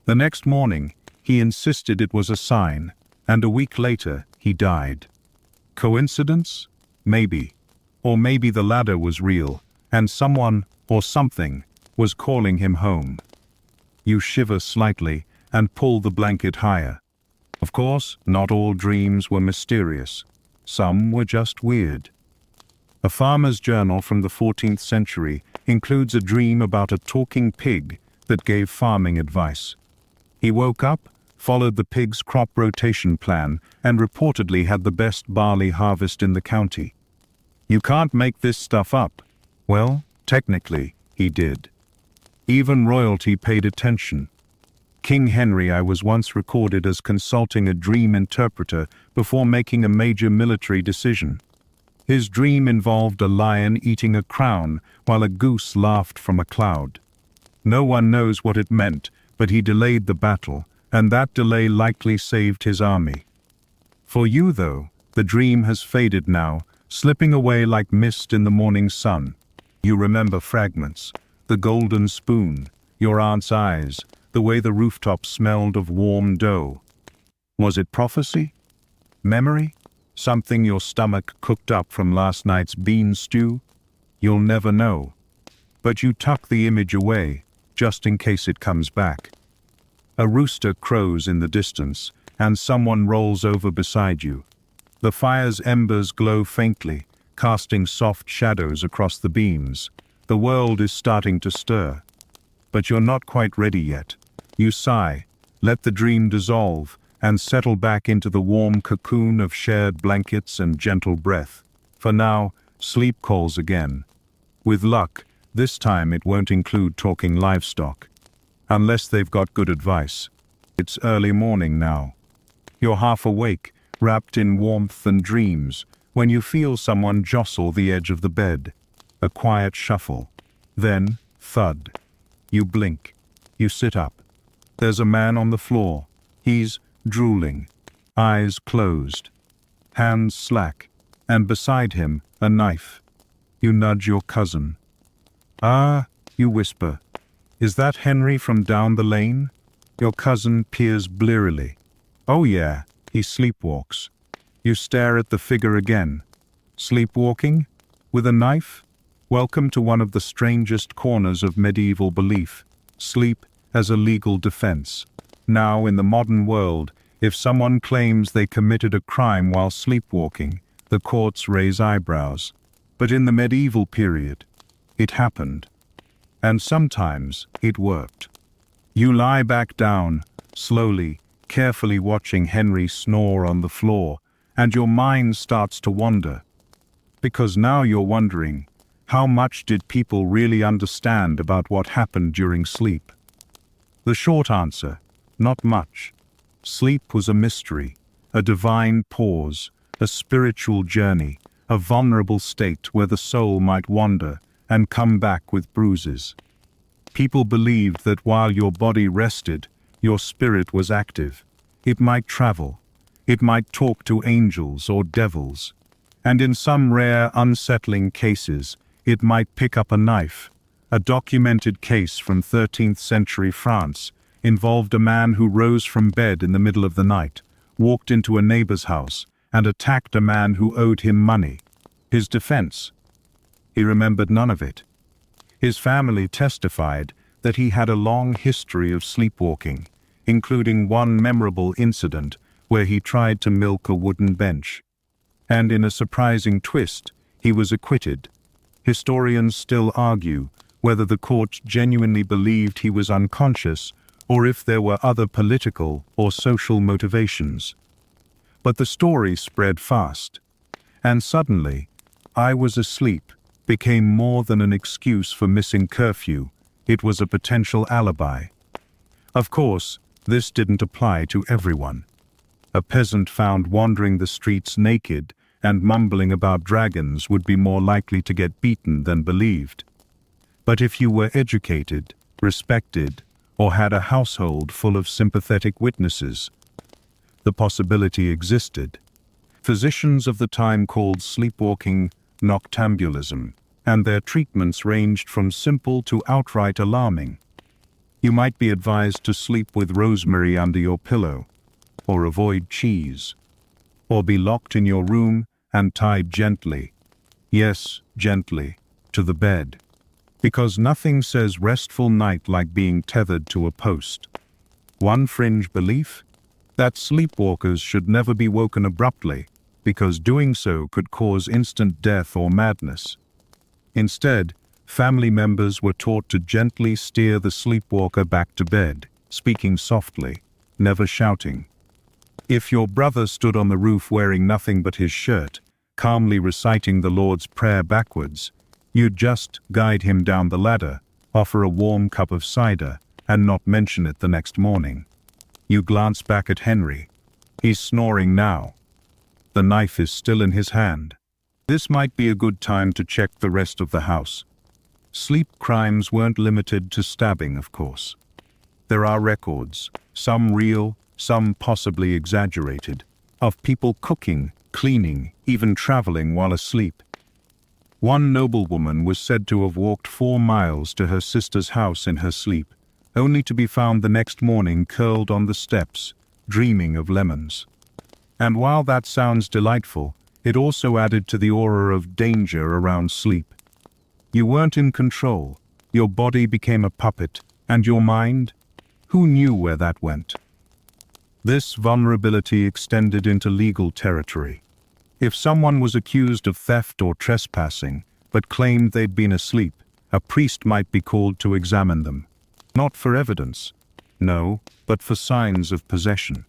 The next morning, he insisted it was a sign, and a week later, he died. Coincidence? Maybe. Or maybe the ladder was real, and someone, or something, was calling him home. You shiver slightly and pull the blanket higher. Of course, not all dreams were mysterious. Some were just weird. A farmer's journal from the 14th century includes a dream about a talking pig that gave farming advice. He woke up, followed the pig's crop rotation plan, and reportedly had the best barley harvest in the county. You can't make this stuff up. Well, technically, he did. Even royalty paid attention. King Henry I was once recorded as consulting a dream interpreter before making a major military decision. His dream involved a lion eating a crown while a goose laughed from a cloud. No one knows what it meant, but he delayed the battle, and that delay likely saved his army. For you, though, the dream has faded now, slipping away like mist in the morning sun. You remember fragments: the golden spoon, your aunt's eyes, the way the rooftop smelled of warm dough. Was it prophecy? Memory? Something your stomach cooked up from last night's bean stew? You'll never know. But you tuck the image away, just in case it comes back. A rooster crows in the distance, and someone rolls over beside you. The fire's embers glow faintly, casting soft shadows across the beams. The world is starting to stir. But you're not quite ready yet. You sigh, let the dream dissolve, and settle back into the warm cocoon of shared blankets and gentle breath. For now, sleep calls again. With luck, this time it won't include talking livestock. Unless they've got good advice. It's early morning now. You're half awake, wrapped in warmth and dreams, when you feel someone jostle the edge of the bed. A quiet shuffle. Then, thud. You blink. You sit up. There's a man on the floor. He's drooling, eyes closed, hands slack, and beside him, a knife. You nudge your cousin. "Ah," you whisper. "Is that Henry from down the lane?" Your cousin peers blearily. "Oh yeah, he sleepwalks." You stare at the figure again. Sleepwalking? With a knife? Welcome to one of the strangest corners of medieval belief. Sleep as a legal defense. Now, in the modern world, if someone claims they committed a crime while sleepwalking, the courts raise eyebrows. But in the medieval period, it happened. And sometimes it worked. You lie back down, slowly, carefully watching Henry snore on the floor, and your mind starts to wander. Because now you're wondering, how much did people really understand about what happened during sleep? The short answer: not much. Sleep was a mystery, a divine pause, a spiritual journey, a vulnerable state where the soul might wander and come back with bruises. People believed that while your body rested, your spirit was active. It might travel. It might talk to angels or devils. And in some rare, unsettling cases, it might pick up a knife. A documented case from 13th century France involved a man who rose from bed in the middle of the night, walked into a neighbor's house, and attacked a man who owed him money. His defense: he remembered none of it. His family testified that he had a long history of sleepwalking, including one memorable incident where he tried to milk a wooden bench. And in a surprising twist, he was acquitted. Historians still argue whether the court genuinely believed he was unconscious or if there were other political or social motivations. But the story spread fast, and suddenly, "I was asleep" became more than an excuse for missing curfew. It was a potential alibi. Of course, this didn't apply to everyone. A peasant found wandering the streets naked and mumbling about dragons would be more likely to get beaten than believed. But if you were educated, respected, or had a household full of sympathetic witnesses, the possibility existed. Physicians of the time called sleepwalking noctambulism, and their treatments ranged from simple to outright alarming. You might be advised to sleep with rosemary under your pillow, or avoid cheese, or be locked in your room and tied gently, yes, gently, to the bed, because nothing says restful night like being tethered to a post. One fringe belief? That sleepwalkers should never be woken abruptly, because doing so could cause instant death or madness. Instead, family members were taught to gently steer the sleepwalker back to bed, speaking softly, never shouting. If your brother stood on the roof wearing nothing but his shirt, calmly reciting the Lord's Prayer backwards, you'd just guide him down the ladder, offer a warm cup of cider, and not mention it the next morning. You glance back at Henry. He's snoring now. The knife is still in his hand. This might be a good time to check the rest of the house. Sleep crimes weren't limited to stabbing, of course. There are records, some real, some possibly exaggerated, of people cooking, cleaning, even traveling while asleep. One noblewoman was said to have walked 4 miles to her sister's house in her sleep, only to be found the next morning curled on the steps, dreaming of lemons. And while that sounds delightful, it also added to the aura of danger around sleep. You weren't in control, your body became a puppet, and your mind? Who knew where that went? This vulnerability extended into legal territory. If someone was accused of theft or trespassing, but claimed they'd been asleep, a priest might be called to examine them. Not for evidence, no, but for signs of possession.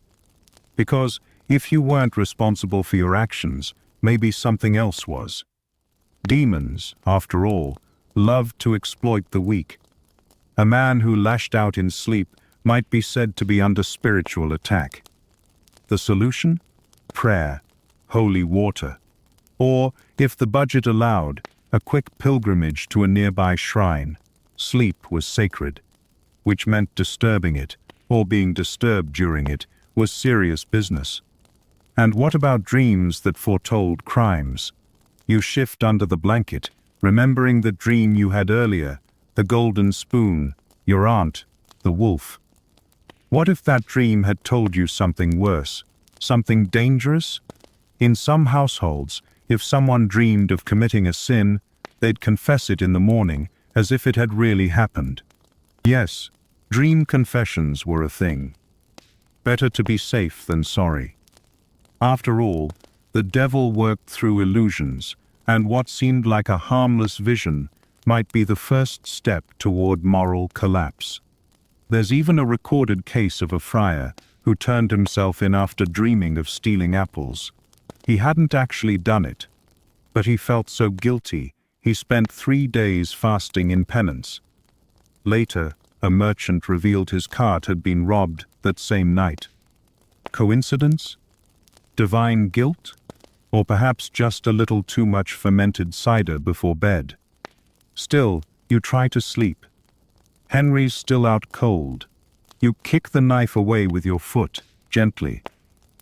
Because if you weren't responsible for your actions, maybe something else was. Demons, after all, loved to exploit the weak. A man who lashed out in sleep might be said to be under spiritual attack. The solution? Prayer, holy water, or, if the budget allowed, a quick pilgrimage to a nearby shrine. Sleep was sacred, which meant disturbing it, or being disturbed during it, was serious business. And what about dreams that foretold crimes? You shift under the blanket, remembering the dream you had earlier, the golden spoon, your aunt, the wolf. What if that dream had told you something worse, something dangerous? In some households, if someone dreamed of committing a sin, they'd confess it in the morning, as if it had really happened. Yes, dream confessions were a thing. Better to be safe than sorry. After all, the devil worked through illusions, and what seemed like a harmless vision might be the first step toward moral collapse. There's even a recorded case of a friar who turned himself in after dreaming of stealing apples. He hadn't actually done it, but he felt so guilty he spent 3 days fasting in penance. Later, a merchant revealed his cart had been robbed that same night. Coincidence? Divine guilt? Or perhaps just a little too much fermented cider before bed? Still, you try to sleep. Henry's still out cold. You kick the knife away with your foot, gently,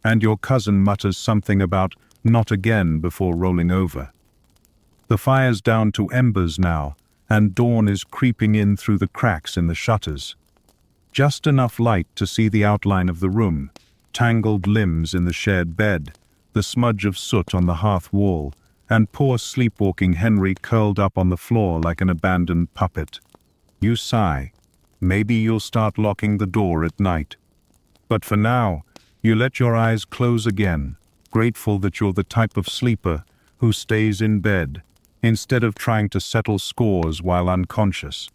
and your cousin mutters something about "not again" before rolling over. The fire's down to embers now, and dawn is creeping in through the cracks in the shutters. Just enough light to see the outline of the room, tangled limbs in the shared bed, the smudge of soot on the hearth wall, and poor sleepwalking Henry curled up on the floor like an abandoned puppet. You sigh. Maybe you'll start locking the door at night. But for now, you let your eyes close again, grateful that you're the type of sleeper who stays in bed, instead of trying to settle scores while unconscious.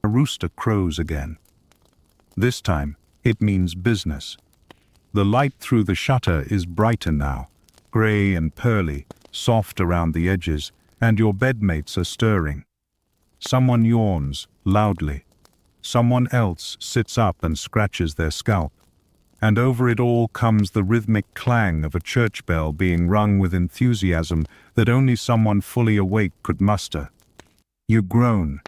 A rooster crows again. This time, it means business. The light through the shutter is brighter now, grey and pearly, soft around the edges, and your bedmates are stirring. Someone yawns, loudly. Someone else sits up and scratches their scalp. And over it all comes the rhythmic clang of a church bell being rung with enthusiasm that only someone fully awake could muster. You groan.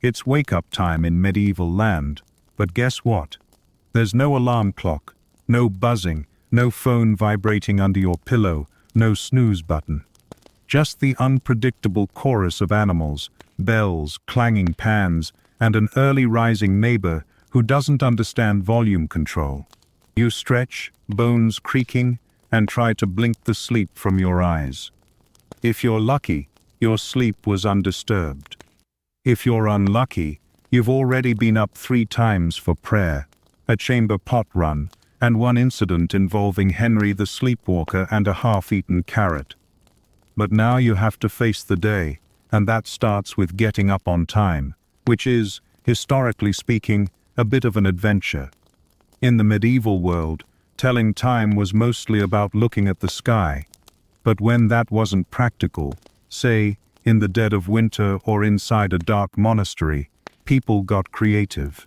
It's wake-up time in medieval land, but guess what? There's no alarm clock, no buzzing, No phone vibrating under your pillow, no snooze button. Just the unpredictable chorus of animals, bells, clanging pans, and an early rising neighbor who doesn't understand volume control. You stretch, bones creaking, and try to blink the sleep from your eyes. If you're lucky, your sleep was undisturbed. If you're unlucky, you've already been up 3 times for prayer, a chamber pot run, and one incident involving Henry the sleepwalker and a half-eaten carrot. But now you have to face the day, and that starts with getting up on time, which is, historically speaking, a bit of an adventure. In the medieval world, telling time was mostly about looking at the sky. But when that wasn't practical, say, in the dead of winter or inside a dark monastery, people got creative.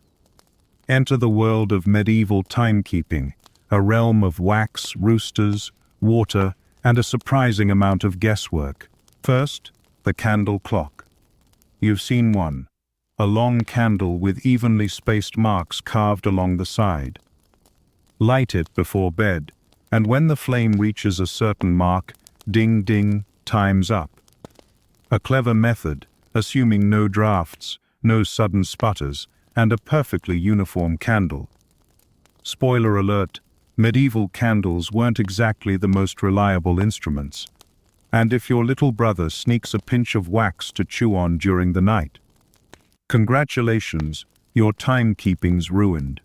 Enter the world of medieval timekeeping, a realm of wax, roosters, water, and a surprising amount of guesswork. First, the candle clock. You've seen one. A long candle with evenly spaced marks carved along the side. Light it before bed, and when the flame reaches a certain mark, ding ding, time's up. A clever method, assuming no drafts, no sudden sputters, and a perfectly uniform candle. Spoiler alert, medieval candles weren't exactly the most reliable instruments. And if your little brother sneaks a pinch of wax to chew on during the night, congratulations, your timekeeping's ruined.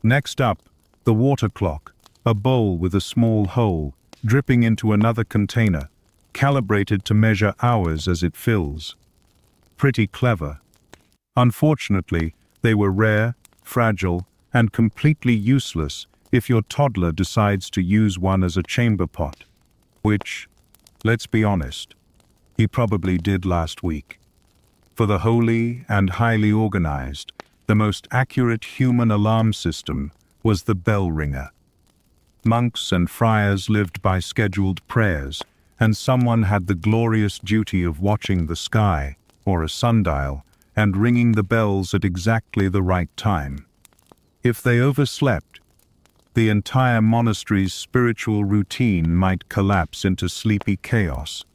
Next up, the water clock, a bowl with a small hole, dripping into another container, calibrated to measure hours as it fills. Pretty clever. Unfortunately, they were rare, fragile, and completely useless if your toddler decides to use one as a chamber pot. Which, let's be honest, he probably did last week. For the holy and highly organized, the most accurate human alarm system was the bell ringer. Monks and friars lived by scheduled prayers, and someone had the glorious duty of watching the sky, or a sundial, and ringing the bells at exactly the right time. If they overslept, the entire monastery's spiritual routine might collapse into sleepy chaos.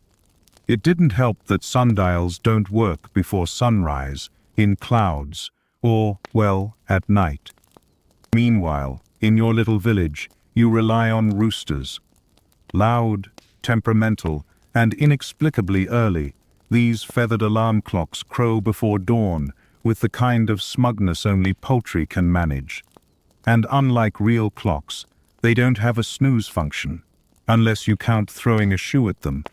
It didn't help that sundials don't work before sunrise, in clouds, or, well, at night. Meanwhile, in your little village, you rely on roosters. Loud, temperamental, and inexplicably early, these feathered alarm clocks crow before dawn with the kind of smugness only poultry can manage. And unlike real clocks, they don't have a snooze function, unless you count throwing a shoe at them.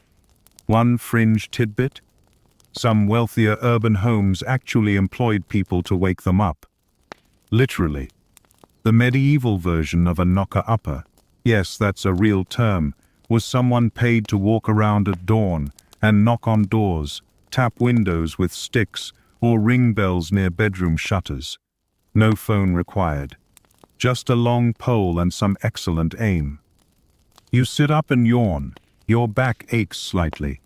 One fringe tidbit: some wealthier urban homes actually employed people to wake them up. Literally. The medieval version of a knocker-upper, yes, that's a real term, was someone paid to walk around at dawn and knock on doors, tap windows with sticks, or ring bells near bedroom shutters. No phone required. Just a long pole and some excellent aim. You sit up and yawn. Your back aches slightly.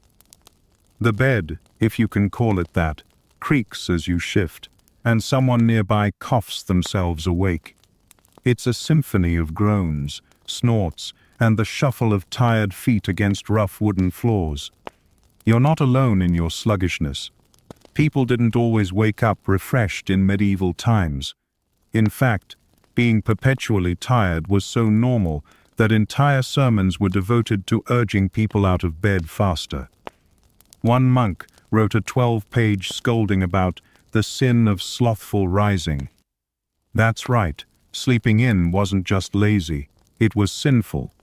The bed, if you can call it that, creaks as you shift, and someone nearby coughs themselves awake. It's a symphony of groans, snorts, and the shuffle of tired feet against rough wooden floors. You're not alone in your sluggishness. People didn't always wake up refreshed in medieval times. In fact, being perpetually tired was so normal that entire sermons were devoted to urging people out of bed faster. One monk wrote a 12-page scolding about the sin of slothful rising. That's right, sleeping in wasn't just lazy, it was sinful.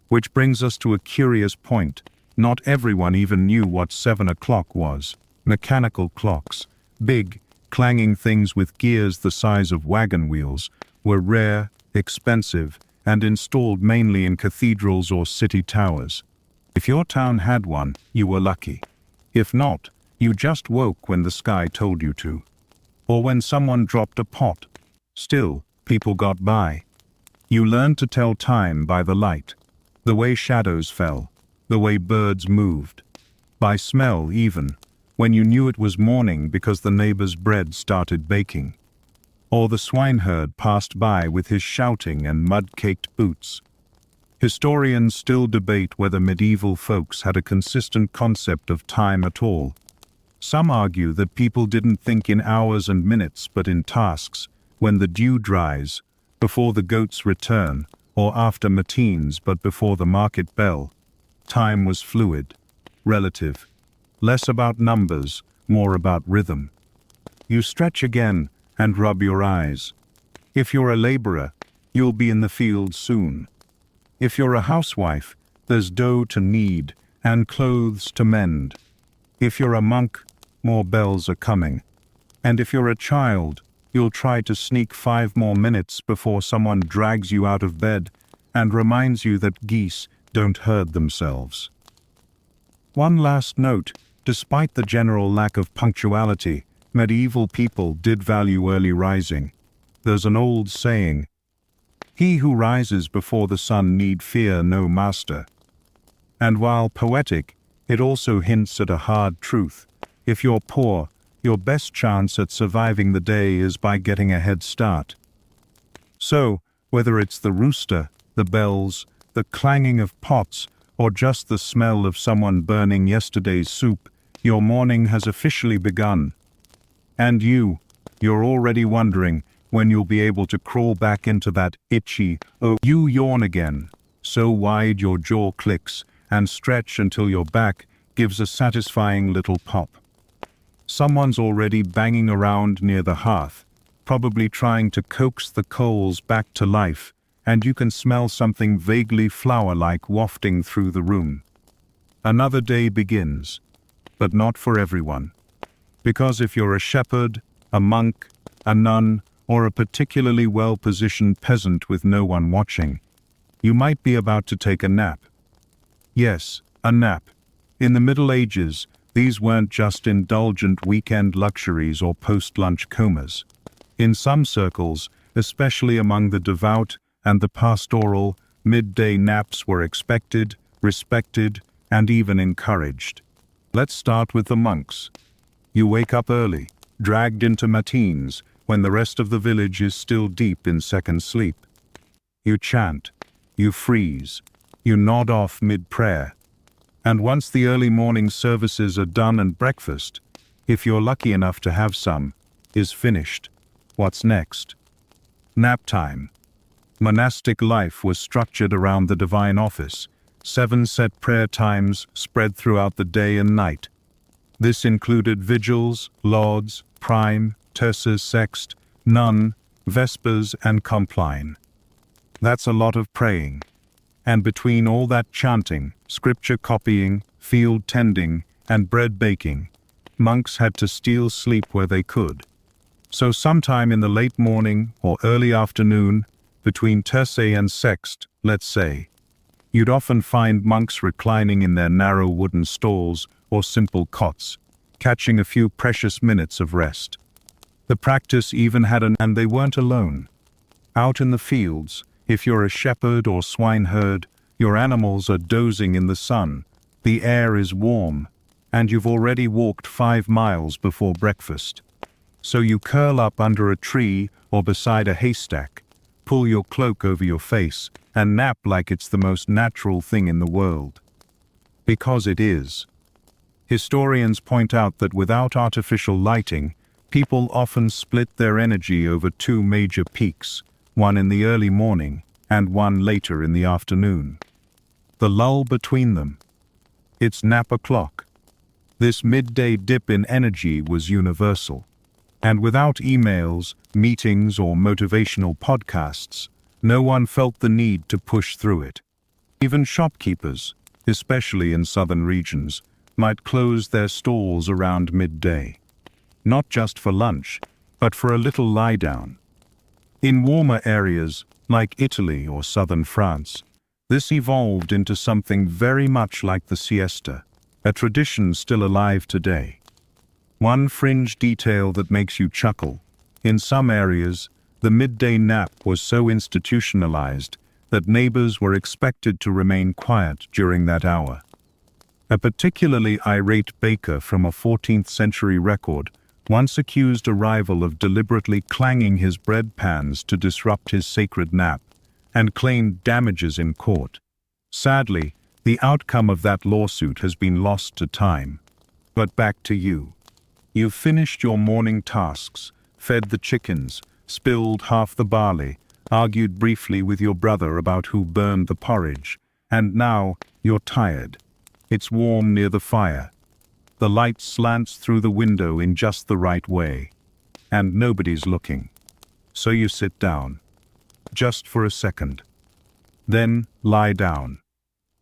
Which brings us to a curious point. Not everyone even knew what 7 o'clock was. Mechanical clocks, big, clanging things with gears the size of wagon wheels, were rare, expensive, and installed mainly in cathedrals or city towers. If your town had one, you were lucky. If not, you just woke when the sky told you to. Or when someone dropped a pot. Still, people got by. You learned to tell time by the light, the way shadows fell, the way birds moved. By smell even, when you knew it was morning because the neighbor's bread started baking. Or the swineherd passed by with his shouting and mud-caked boots. Historians still debate whether medieval folks had a consistent concept of time at all. Some argue that people didn't think in hours and minutes but in tasks, when the dew dries, before the goats return, or after matins but before the market bell. Time was fluid, relative, less about numbers, more about rhythm. You stretch again and rub your eyes. If you're a laborer, you'll be in the field soon. If you're a housewife, there's dough to knead and clothes to mend. If you're a monk, more bells are coming. And if you're a child, you'll try to sneak 5 more minutes before someone drags you out of bed and reminds you that geese don't herd themselves. One last note, despite the general lack of punctuality, medieval people did value early rising. There's an old saying, "He who rises before the sun need fear no master." And while poetic, it also hints at a hard truth. If you're poor, your best chance at surviving the day is by getting a head start. So, whether it's the rooster, the bells, the clanging of pots, or just the smell of someone burning yesterday's soup, your morning has officially begun. And you're already wondering when you'll be able to crawl back into that itchy, you yawn again, so wide your jaw clicks, and stretch until your back gives a satisfying little pop. Someone's already banging around near the hearth, probably trying to coax the coals back to life, and you can smell something vaguely flower-like wafting through the room. Another day begins, but not for everyone. Because if you're a shepherd, a monk, a nun, or a particularly well-positioned peasant with no one watching, you might be about to take a nap. Yes, a nap. In the Middle Ages, these weren't just indulgent weekend luxuries or post-lunch comas. In some circles, especially among the devout and the pastoral, midday naps were expected, respected, and even encouraged. Let's start with the monks. You wake up early, dragged into matins, when the rest of the village is still deep in second sleep. You chant, you freeze, you nod off mid-prayer. And once the early morning services are done and breakfast, if you're lucky enough to have some, is finished, what's next? Nap time. Monastic life was structured around the divine office, 7 set prayer times spread throughout the day and night. This included vigils, lauds, prime, terces sext, none, vespers, and compline. That's a lot of praying. And between all that chanting, scripture copying, field tending, and bread baking, monks had to steal sleep where they could. So sometime in the late morning or early afternoon, between terce and sext, let's say, you'd often find monks reclining in their narrow wooden stalls or simple cots, catching a few precious minutes of rest. The practice even had and they weren't alone. Out in the fields, if you're a shepherd or swineherd, your animals are dozing in the sun, the air is warm, and you've already walked 5 miles before breakfast. So you curl up under a tree or beside a haystack, pull your cloak over your face, and nap like it's the most natural thing in the world. Because it is. Historians point out that without artificial lighting, people often split their energy over 2 major peaks, one in the early morning and one later in the afternoon. The lull between them. It's nap o'clock. This midday dip in energy was universal. And without emails, meetings, or motivational podcasts, no one felt the need to push through it. Even shopkeepers, especially in southern regions, might close their stalls around midday. Not just for lunch, but for a little lie-down. In warmer areas, like Italy or southern France, this evolved into something very much like the siesta, a tradition still alive today. One fringe detail that makes you chuckle: in some areas, the midday nap was so institutionalized that neighbors were expected to remain quiet during that hour. A particularly irate baker from a 14th century record once accused a rival of deliberately clanging his bread pans to disrupt his sacred nap, and claimed damages in court. Sadly, the outcome of that lawsuit has been lost to time. But back to you. You've finished your morning tasks, fed the chickens, spilled half the barley, argued briefly with your brother about who burned the porridge, and now you're tired. It's warm near the fire. The light slants through the window in just the right way, and nobody's looking. So you sit down, just for a second. Then lie down.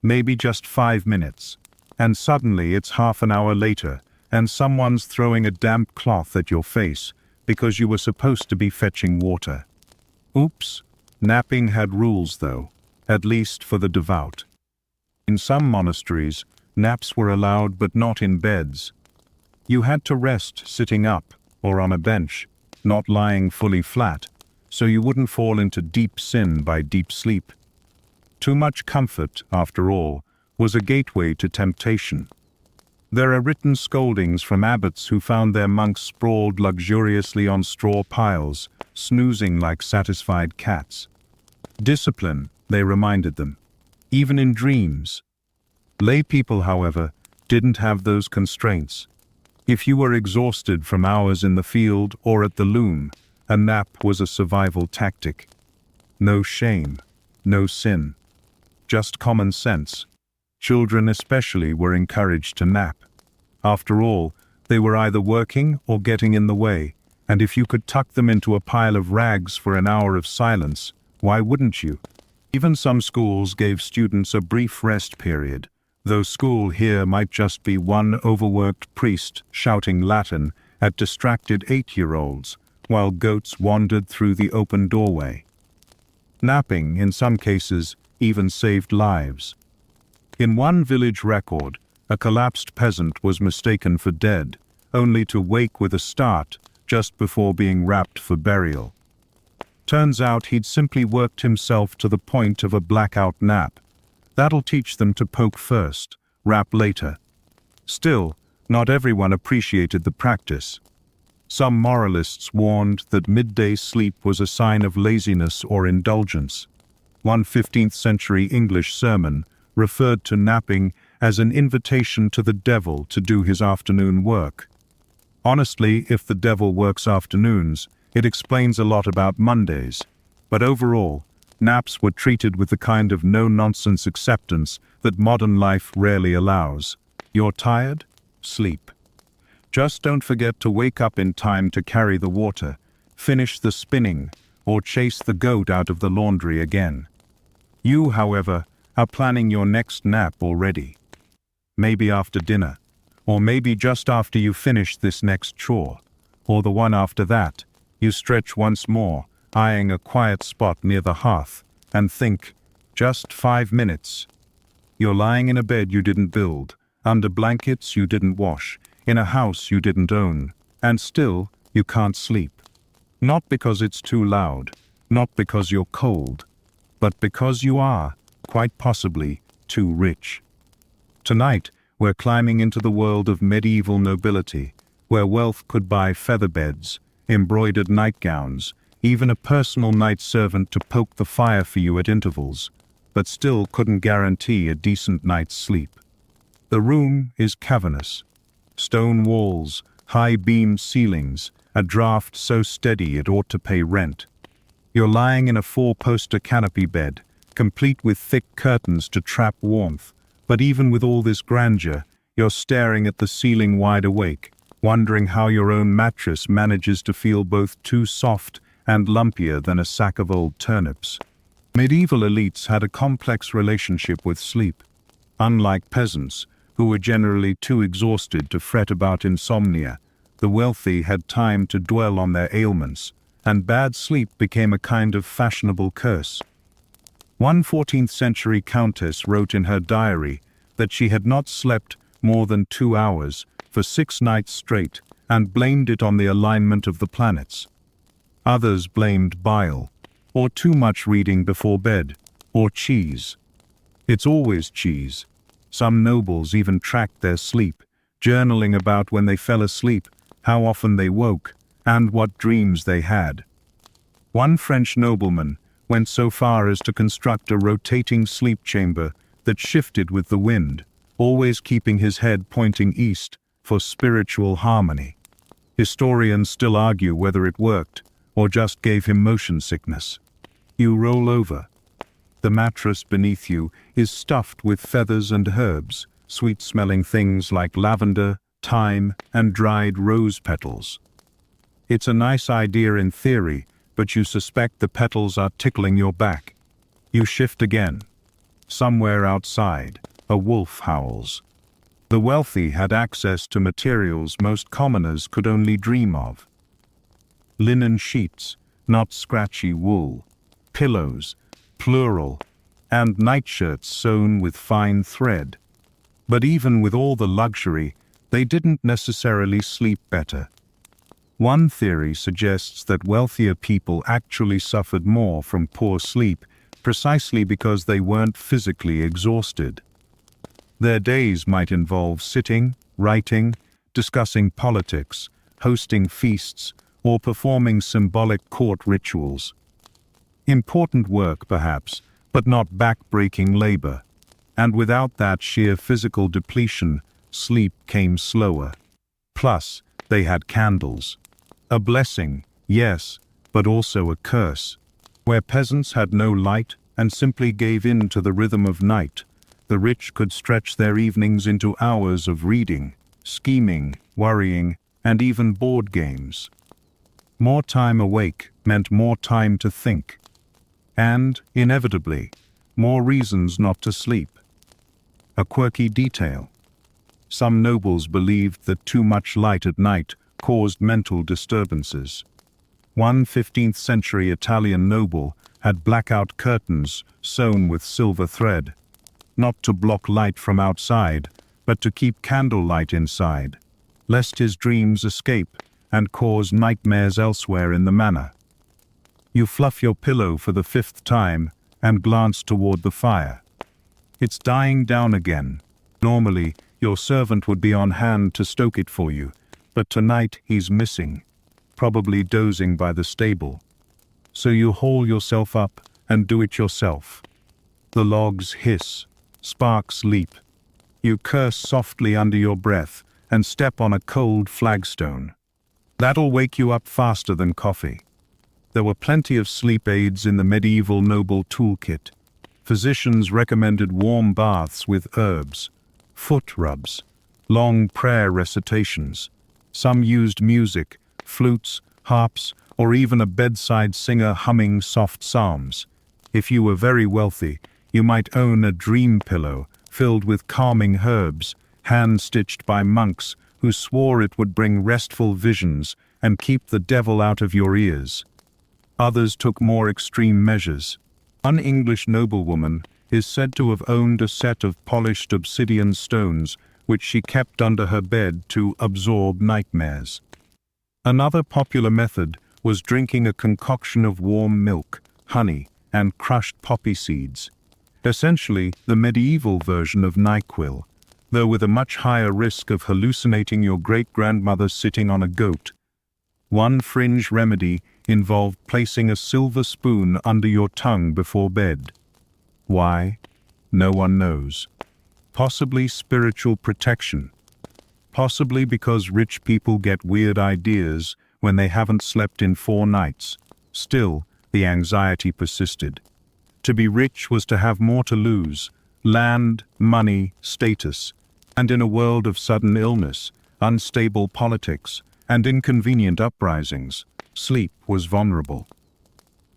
Maybe just 5 minutes, and suddenly it's half an hour later, and someone's throwing a damp cloth at your face because you were supposed to be fetching water. Oops, napping had rules though, at least for the devout. In some monasteries, naps were allowed but not in beds. You had to rest sitting up or on a bench, not lying fully flat, so you wouldn't fall into deep sin by deep sleep. Too much comfort, after all, was a gateway to temptation. There are written scoldings from abbots who found their monks sprawled luxuriously on straw piles, snoozing like satisfied cats. Discipline, they reminded them, even in dreams. Lay people, however, didn't have those constraints. If you were exhausted from hours in the field or at the loom, a nap was a survival tactic. No shame, no sin. Just common sense. Children especially were encouraged to nap. After all, they were either working or getting in the way, and if you could tuck them into a pile of rags for an hour of silence, why wouldn't you? Even some schools gave students a brief rest period, though school here might just be one overworked priest shouting Latin at distracted 8-year-olds, while goats wandered through the open doorway. Napping, in some cases, even saved lives. In one village record, a collapsed peasant was mistaken for dead, only to wake with a start just before being wrapped for burial. Turns out he'd simply worked himself to the point of a blackout nap. That'll teach them to poke first, wrap later. Still, not everyone appreciated the practice. Some moralists warned that midday sleep was a sign of laziness or indulgence. One 15th century English sermon referred to napping as an invitation to the devil to do his afternoon work. Honestly, if the devil works afternoons, it explains a lot about Mondays. But overall, naps were treated with the kind of no-nonsense acceptance that modern life rarely allows. You're tired? Sleep. Just don't forget to wake up in time to carry the water, finish the spinning, or chase the goat out of the laundry again. You, however, are planning your next nap already. Maybe after dinner, or maybe just after you finish this next chore, or the one after that. You stretch once more, eyeing a quiet spot near the hearth, and think, just 5 minutes. You're lying in a bed you didn't build, under blankets you didn't wash, in a house you didn't own, and still you can't sleep. Not because it's too loud, not because you're cold, but because you are, quite possibly, too rich. Tonight, we're climbing into the world of medieval nobility, where wealth could buy feather beds, embroidered nightgowns, even a personal night servant to poke the fire for you at intervals, but still couldn't guarantee a decent night's sleep. The room is cavernous. Stone walls, high-beamed ceilings, a draft so steady it ought to pay rent. You're lying in a 4-poster canopy bed, complete with thick curtains to trap warmth, but even with all this grandeur, you're staring at the ceiling wide awake, wondering how your own mattress manages to feel both too soft and lumpier than a sack of old turnips. Medieval elites had a complex relationship with sleep. Unlike peasants, who were generally too exhausted to fret about insomnia, the wealthy had time to dwell on their ailments, and bad sleep became a kind of fashionable curse. One 14th century countess wrote in her diary that she had not slept more than 2 hours for 6 nights straight and blamed it on the alignment of the planets. Others blamed bile, or too much reading before bed, or cheese. It's always cheese. Some nobles even tracked their sleep, journaling about when they fell asleep, how often they woke, and what dreams they had. One French nobleman went so far as to construct a rotating sleep chamber that shifted with the wind, always keeping his head pointing east for spiritual harmony. Historians still argue whether it worked or just gave him motion sickness. You roll over. The mattress beneath you is stuffed with feathers and herbs, sweet-smelling things like lavender, thyme, and dried rose petals. It's a nice idea in theory, but you suspect the petals are tickling your back. You shift again. Somewhere outside, a wolf howls. The wealthy had access to materials most commoners could only dream of. Linen sheets, not scratchy wool, pillows, plural, and nightshirts sewn with fine thread. But even with all the luxury, they didn't necessarily sleep better. One theory suggests that wealthier people actually suffered more from poor sleep precisely because they weren't physically exhausted. Their days might involve sitting, writing, discussing politics, hosting feasts, or performing symbolic court rituals. Important work, perhaps, but not back-breaking labor. And without that sheer physical depletion, sleep came slower. Plus, they had candles. A blessing, yes, but also a curse. Where peasants had no light and simply gave in to the rhythm of night, the rich could stretch their evenings into hours of reading, scheming, worrying, and even board games. More time awake meant more time to think. And, inevitably, more reasons not to sleep. A quirky detail. Some nobles believed that too much light at night caused mental disturbances. One 15th-century Italian noble had blackout curtains sewn with silver thread, not to block light from outside, but to keep candlelight inside, lest his dreams escape and cause nightmares elsewhere in the manor. You fluff your pillow for the 5th time and glance toward the fire. It's dying down again. Normally, your servant would be on hand to stoke it for you, but tonight he's missing, probably dozing by the stable. So you haul yourself up and do it yourself. The logs hiss, sparks leap. You curse softly under your breath and step on a cold flagstone. That'll wake you up faster than coffee. There were plenty of sleep aids in the medieval noble toolkit. Physicians recommended warm baths with herbs, foot rubs, long prayer recitations. Some used music, flutes, harps, or even a bedside singer humming soft psalms. If you were very wealthy, you might own a dream pillow filled with calming herbs, hand-stitched by monks who swore it would bring restful visions and keep the devil out of your ears. Others took more extreme measures. One English noblewoman is said to have owned a set of polished obsidian stones which she kept under her bed to absorb nightmares. Another popular method was drinking a concoction of warm milk, honey, and crushed poppy seeds. Essentially, the medieval version of NyQuil, though with a much higher risk of hallucinating your great-grandmother sitting on a goat. One fringe remedy involved placing a silver spoon under your tongue before bed. Why? No one knows. Possibly spiritual protection. Possibly because rich people get weird ideas when they haven't slept in 4 nights. Still, the anxiety persisted. To be rich was to have more to lose: land, money, status. And in a world of sudden illness, unstable politics, and inconvenient uprisings, sleep was vulnerable.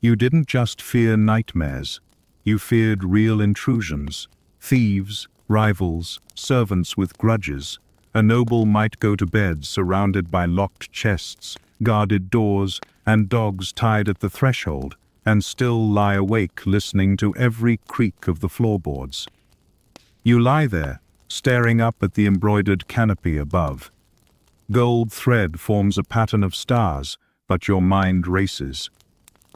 You didn't just fear nightmares. You feared real intrusions, thieves, rivals, servants with grudges. A noble might go to bed surrounded by locked chests, guarded doors, and dogs tied at the threshold, and still lie awake listening to every creak of the floorboards. You lie there, staring up at the embroidered canopy above. Gold thread forms a pattern of stars, but your mind races.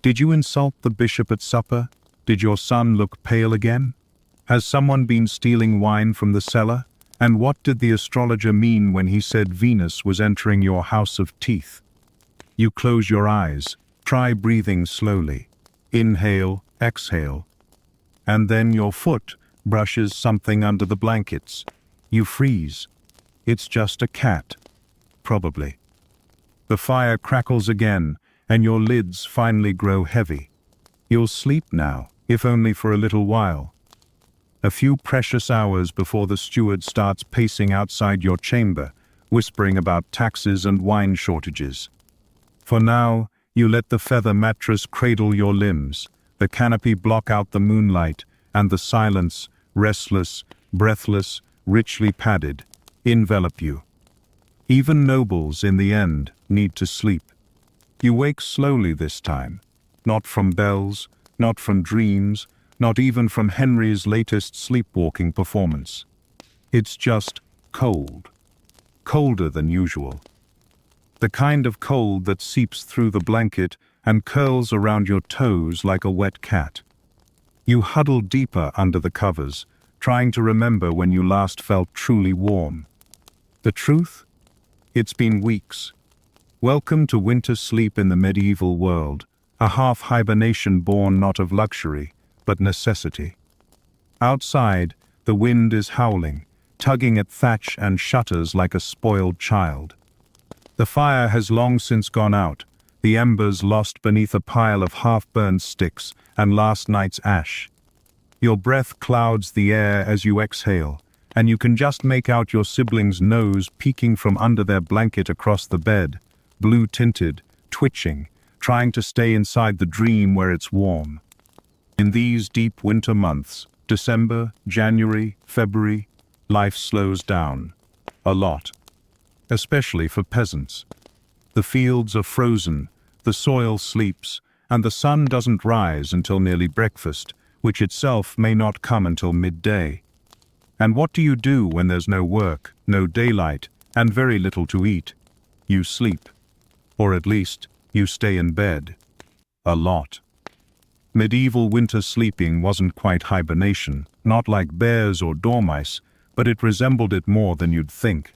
Did you insult the bishop at supper? Did your son look pale again? Has someone been stealing wine from the cellar? And what did the astrologer mean when he said Venus was entering your house of teeth? You close your eyes, try breathing slowly. Inhale, exhale. And then your foot brushes something under the blankets. You freeze. It's just a cat. Probably. The fire crackles again, and your lids finally grow heavy. You'll sleep now, if only for a little while. A few precious hours before the steward starts pacing outside your chamber, whispering about taxes and wine shortages. For now, you let the feather mattress cradle your limbs, the canopy block out the moonlight, and the silence, restless, breathless, richly padded, envelop you. Even nobles, in the end, need to sleep. You wake slowly this time, not from bells, not from dreams, not even from Henry's latest sleepwalking performance. It's just cold. Colder than usual. The kind of cold that seeps through the blanket and curls around your toes like a wet cat. You huddle deeper under the covers, trying to remember when you last felt truly warm. The truth? It's been weeks. Welcome to winter sleep in the medieval world, a half hibernation born not of luxury, but necessity. Outside, the wind is howling, tugging at thatch and shutters like a spoiled child. The fire has long since gone out, the embers lost beneath a pile of half-burned sticks and last night's ash. Your breath clouds the air as you exhale, and you can just make out your sibling's nose peeking from under their blanket across the bed, blue-tinted, twitching, trying to stay inside the dream where it's warm. In these deep winter months, December, January, February, life slows down. A lot. Especially for peasants. The fields are frozen, the soil sleeps, and the sun doesn't rise until nearly breakfast, which itself may not come until midday. And what do you do when there's no work, no daylight, and very little to eat? You sleep. Or at least, you stay in bed. A lot. Medieval winter sleeping wasn't quite hibernation, not like bears or dormice, but it resembled it more than you'd think.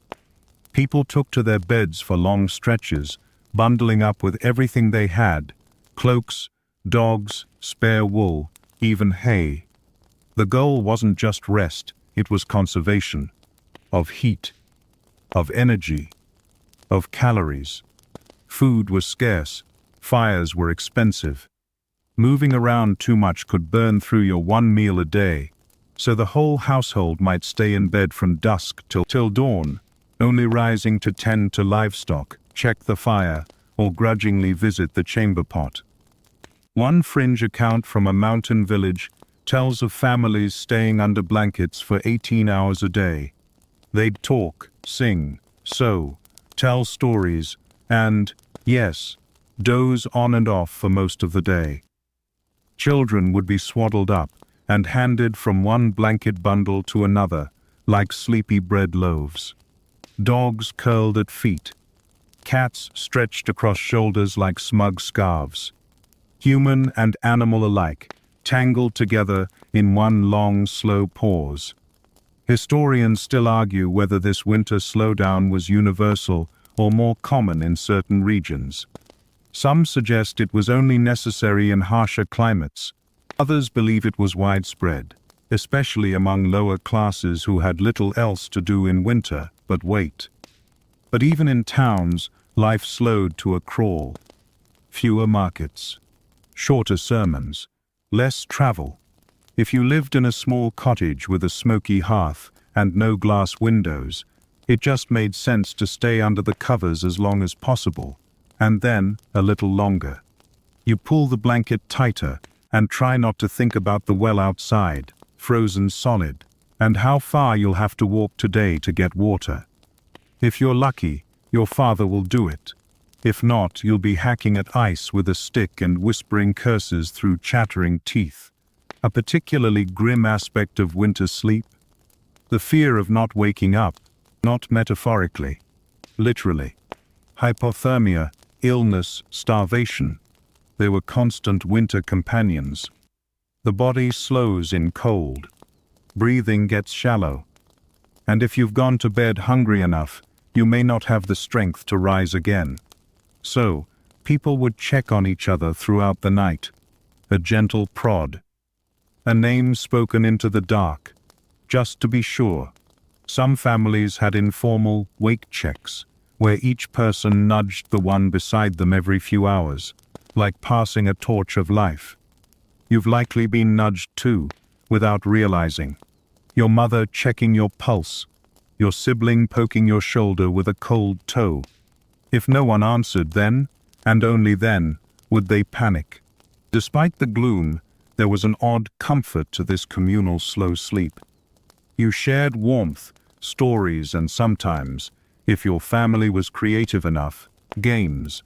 People took to their beds for long stretches, bundling up with everything they had: cloaks, dogs, spare wool, even hay. The goal wasn't just rest, it was conservation. Of heat, of energy, of calories. Food was scarce, fires were expensive. Moving around too much could burn through your one meal a day, so the whole household might stay in bed from dusk till dawn, only rising to tend to livestock, check the fire, or grudgingly visit the chamber pot. One fringe account from a mountain village tells of families staying under blankets for 18 hours a day. They'd talk, sing, sew, tell stories, and, yes, doze on and off for most of the day. Children would be swaddled up and handed from one blanket bundle to another, like sleepy bread loaves. Dogs curled at feet. Cats stretched across shoulders like smug scarves. Human and animal alike, tangled together in one long, slow pause. Historians still argue whether this winter slowdown was universal or more common in certain regions. Some suggest it was only necessary in harsher climates. Others believe it was widespread, especially among lower classes who had little else to do in winter but wait. But even in towns, life slowed to a crawl. Fewer markets, shorter sermons, less travel. If you lived in a small cottage with a smoky hearth and no glass windows, it just made sense to stay under the covers as long as possible, and then a little longer. You pull the blanket tighter and try not to think about the well outside, frozen solid, and how far you'll have to walk today to get water. If you're lucky, your father will do it. If not, you'll be hacking at ice with a stick and whispering curses through chattering teeth. A particularly grim aspect of winter sleep? The fear of not waking up, not metaphorically, literally. Hypothermia, illness, starvation. They were constant winter companions. The body slows in cold. Breathing gets shallow. And if you've gone to bed hungry enough, you may not have the strength to rise again. So, people would check on each other throughout the night. A gentle prod. A name spoken into the dark, just to be sure. Some families had informal wake checks, where each person nudged the one beside them every few hours, like passing a torch of life. You've likely been nudged too, without realizing. Your mother checking your pulse, your sibling poking your shoulder with a cold toe. If no one answered then, and only then, would they panic. Despite the gloom, there was an odd comfort to this communal slow sleep. You shared warmth, stories, and sometimes, if your family was creative enough, games.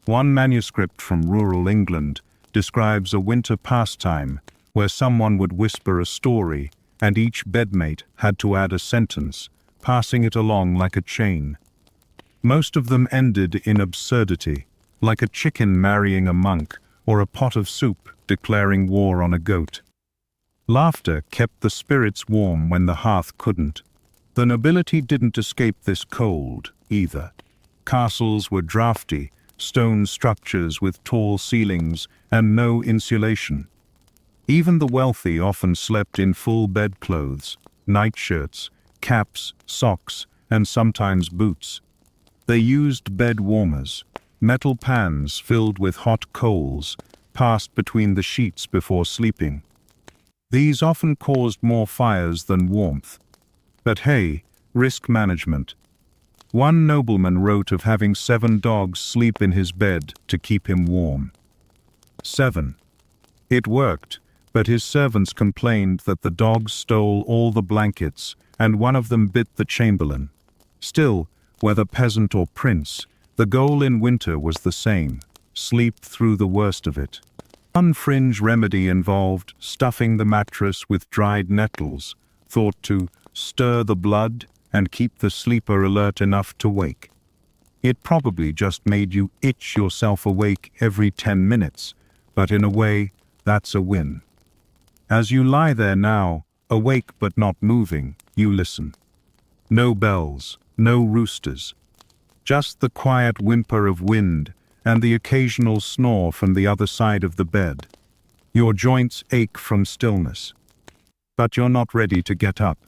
One manuscript from rural England describes a winter pastime where someone would whisper a story and each bedmate had to add a sentence, passing it along like a chain. Most of them ended in absurdity, like a chicken marrying a monk or a pot of soup declaring war on a goat. Laughter kept the spirits warm when the hearth couldn't. The nobility didn't escape this cold, either. Castles were draughty, stone structures with tall ceilings and no insulation. Even the wealthy often slept in full bedclothes, nightshirts, caps, socks, and sometimes boots. They used bed warmers, metal pans filled with hot coals, passed between the sheets before sleeping. These often caused more fires than warmth. But hey, risk management. One nobleman wrote of having 7 dogs sleep in his bed to keep him warm. 7. It worked, but his servants complained that the dogs stole all the blankets, and one of them bit the chamberlain. Still, whether peasant or prince, the goal in winter was the same: sleep through the worst of it. One fringe remedy involved stuffing the mattress with dried nettles, thought to stir the blood and keep the sleeper alert enough to wake. It probably just made you itch yourself awake every 10 minutes, but in a way, that's a win. As you lie there now, awake but not moving, you listen. No bells, no roosters. Just the quiet whimper of wind and the occasional snore from the other side of the bed. Your joints ache from stillness. But you're not ready to get up.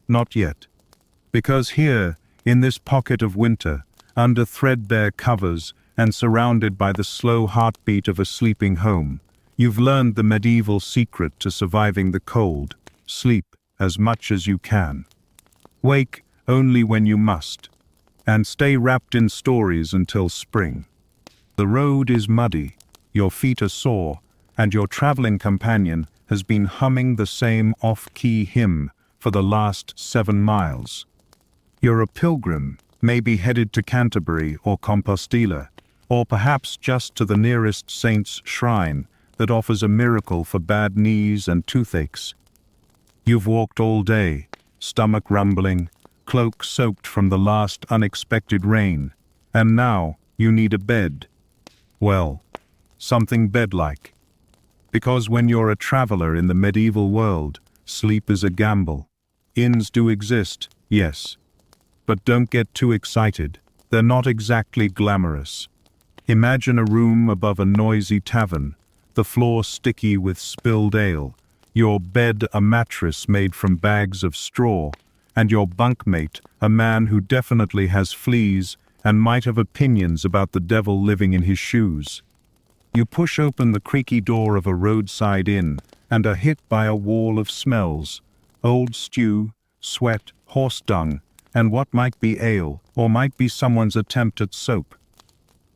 Not yet. Because here, in this pocket of winter, under threadbare covers and surrounded by the slow heartbeat of a sleeping home, you've learned the medieval secret to surviving the cold: sleep as much as you can. Wake only when you must, and stay wrapped in stories until spring. The road is muddy, your feet are sore, and your traveling companion has been humming the same off-key hymn for the last 7 miles. You're a pilgrim, maybe headed to Canterbury or Compostela, or perhaps just to the nearest saint's shrine that offers a miracle for bad knees and toothaches. You've walked all day, stomach rumbling, cloak soaked from the last unexpected rain, and now you need a bed. Well, something bed-like. Because when you're a traveler in the medieval world, sleep is a gamble. Inns do exist, yes. But don't get too excited. They're not exactly glamorous. Imagine a room above a noisy tavern, the floor sticky with spilled ale, your bed a mattress made from bags of straw, and your bunkmate a man who definitely has fleas and might have opinions about the devil living in his shoes. You push open the creaky door of a roadside inn and are hit by a wall of smells: old stew, sweat, horse dung, and what might be ale or might be someone's attempt at soap.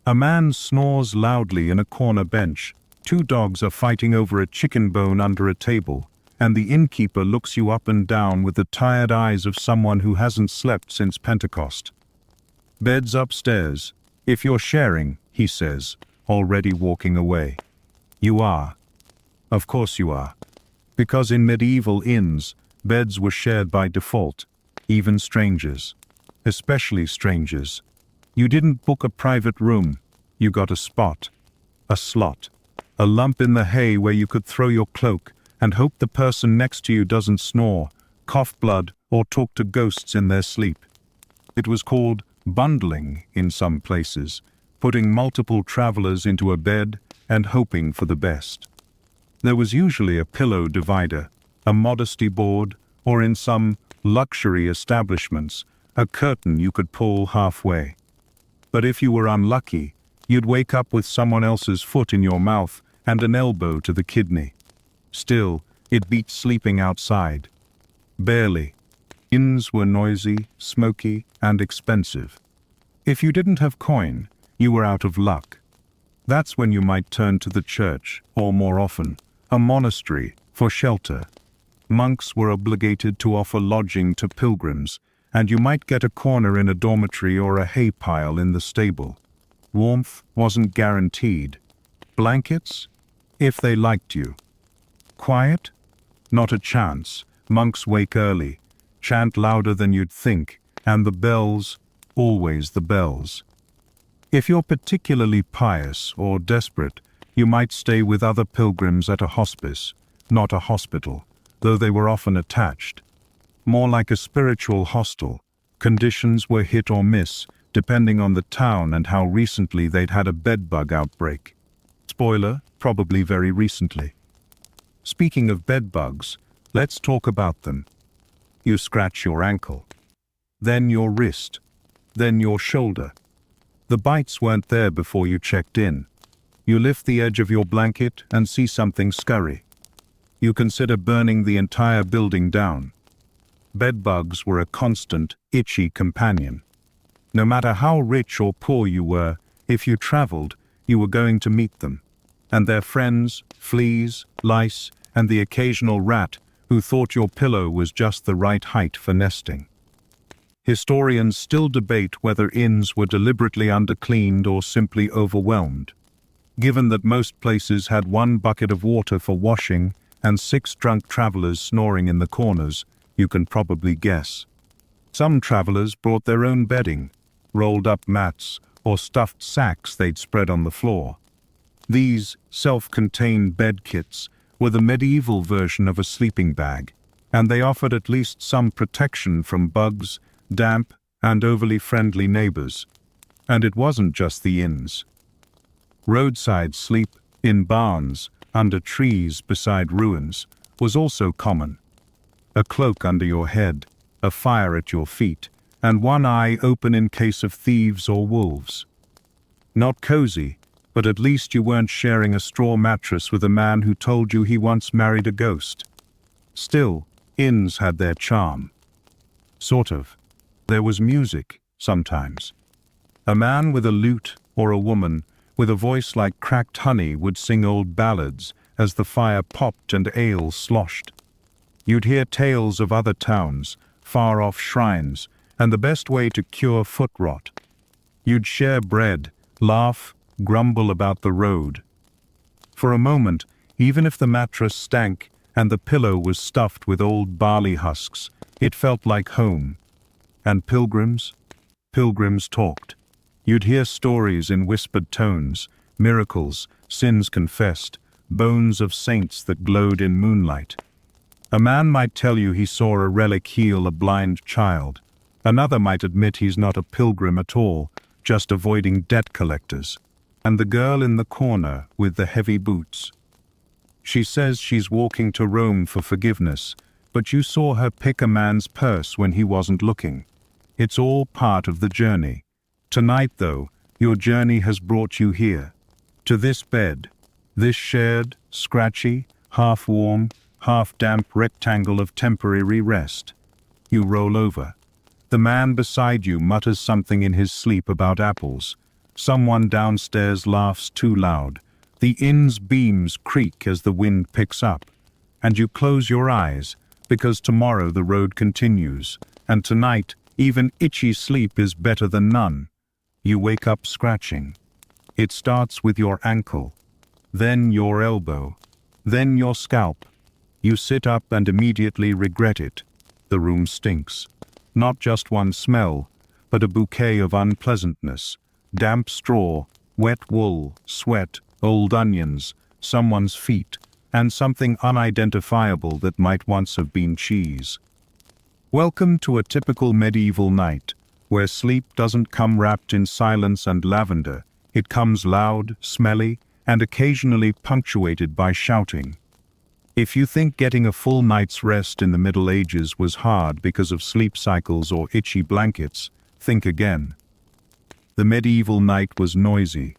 A man snores loudly in a corner bench. 2 dogs are fighting over a chicken bone under a table, and the innkeeper looks you up and down with the tired eyes of someone who hasn't slept since Pentecost. Bed's upstairs. If you're sharing, he says, already walking away. You are. Of course you are. Because in medieval inns, beds were shared by default, even strangers. Especially strangers. You didn't book a private room. You got a spot. A slot. A lump in the hay where you could throw your cloak and hope the person next to you doesn't snore, cough blood, or talk to ghosts in their sleep. It was called bundling in some places, putting multiple travelers into a bed and hoping for the best. There was usually a pillow divider, a modesty board, or in some luxury establishments, a curtain you could pull halfway. But if you were unlucky, you'd wake up with someone else's foot in your mouth and an elbow to the kidney. Still, it beat sleeping outside. Barely. Inns were noisy, smoky, and expensive. If you didn't have coin, you were out of luck. That's when you might turn to the church, or more often, a monastery, for shelter. Monks were obligated to offer lodging to pilgrims, and you might get a corner in a dormitory or a hay pile in the stable. Warmth wasn't guaranteed. Blankets? If they liked you. Quiet? Not a chance. Monks wake early, chant louder than you'd think, and the bells, always the bells. If you're particularly pious or desperate, you might stay with other pilgrims at a hospice, not a hospital, though they were often attached. More like a spiritual hostel. Conditions were hit or miss, depending on the town and how recently they'd had a bedbug outbreak. Spoiler, probably very recently. Speaking of bedbugs, let's talk about them. You scratch your ankle, then your wrist, then your shoulder. The bites weren't there before you checked in. You lift the edge of your blanket and see something scurry. You consider burning the entire building down. Bedbugs were a constant, itchy companion. No matter how rich or poor you were, if you traveled, you were going to meet them. And their friends, fleas, lice, and the occasional rat who thought your pillow was just the right height for nesting. Historians still debate whether inns were deliberately undercleaned or simply overwhelmed. Given that most places had one bucket of water for washing and 6 drunk travelers snoring in the corners, you can probably guess. Some travelers brought their own bedding, rolled up mats, or stuffed sacks they'd spread on the floor. These self-contained bed kits were the medieval version of a sleeping bag, and they offered at least some protection from bugs, damp, and overly friendly neighbors. And it wasn't just the inns. Roadside sleep, in barns, under trees beside ruins, was also common. A cloak under your head, a fire at your feet, and one eye open in case of thieves or wolves. Not cozy, but at least you weren't sharing a straw mattress with a man who told you he once married a ghost. Still, inns had their charm. Sort of. There was music, sometimes. A man with a lute or a woman with a voice like cracked honey would sing old ballads as the fire popped and ale sloshed. You'd hear tales of other towns, far-off shrines, and the best way to cure foot rot. You'd share bread, laugh, grumble about the road. For a moment, even if the mattress stank and the pillow was stuffed with old barley husks, it felt like home. And pilgrims? Pilgrims talked. You'd hear stories in whispered tones, miracles, sins confessed, bones of saints that glowed in moonlight. A man might tell you he saw a relic heal a blind child. Another might admit he's not a pilgrim at all, just avoiding debt collectors. And the girl in the corner with the heavy boots. She says she's walking to Rome for forgiveness, but you saw her pick a man's purse when he wasn't looking. It's all part of the journey. Tonight, though, your journey has brought you here, to this bed, this shared, scratchy, half-warm, half-damp rectangle of temporary rest. You roll over. The man beside you mutters something in his sleep about apples. Someone downstairs laughs too loud. The inn's beams creak as the wind picks up. And you close your eyes, because tomorrow the road continues, and tonight even itchy sleep is better than none. You wake up scratching. It starts with your ankle, then your elbow, then your scalp. You sit up and immediately regret it. The room stinks. Not just one smell, but a bouquet of unpleasantness. Damp straw, wet wool, sweat, old onions, someone's feet, and something unidentifiable that might once have been cheese. Welcome to a typical medieval night, where sleep doesn't come wrapped in silence and lavender. It comes loud, smelly, and occasionally punctuated by shouting. If you think getting a full night's rest in the Middle Ages was hard because of sleep cycles or itchy blankets, think again. The medieval night was noisy,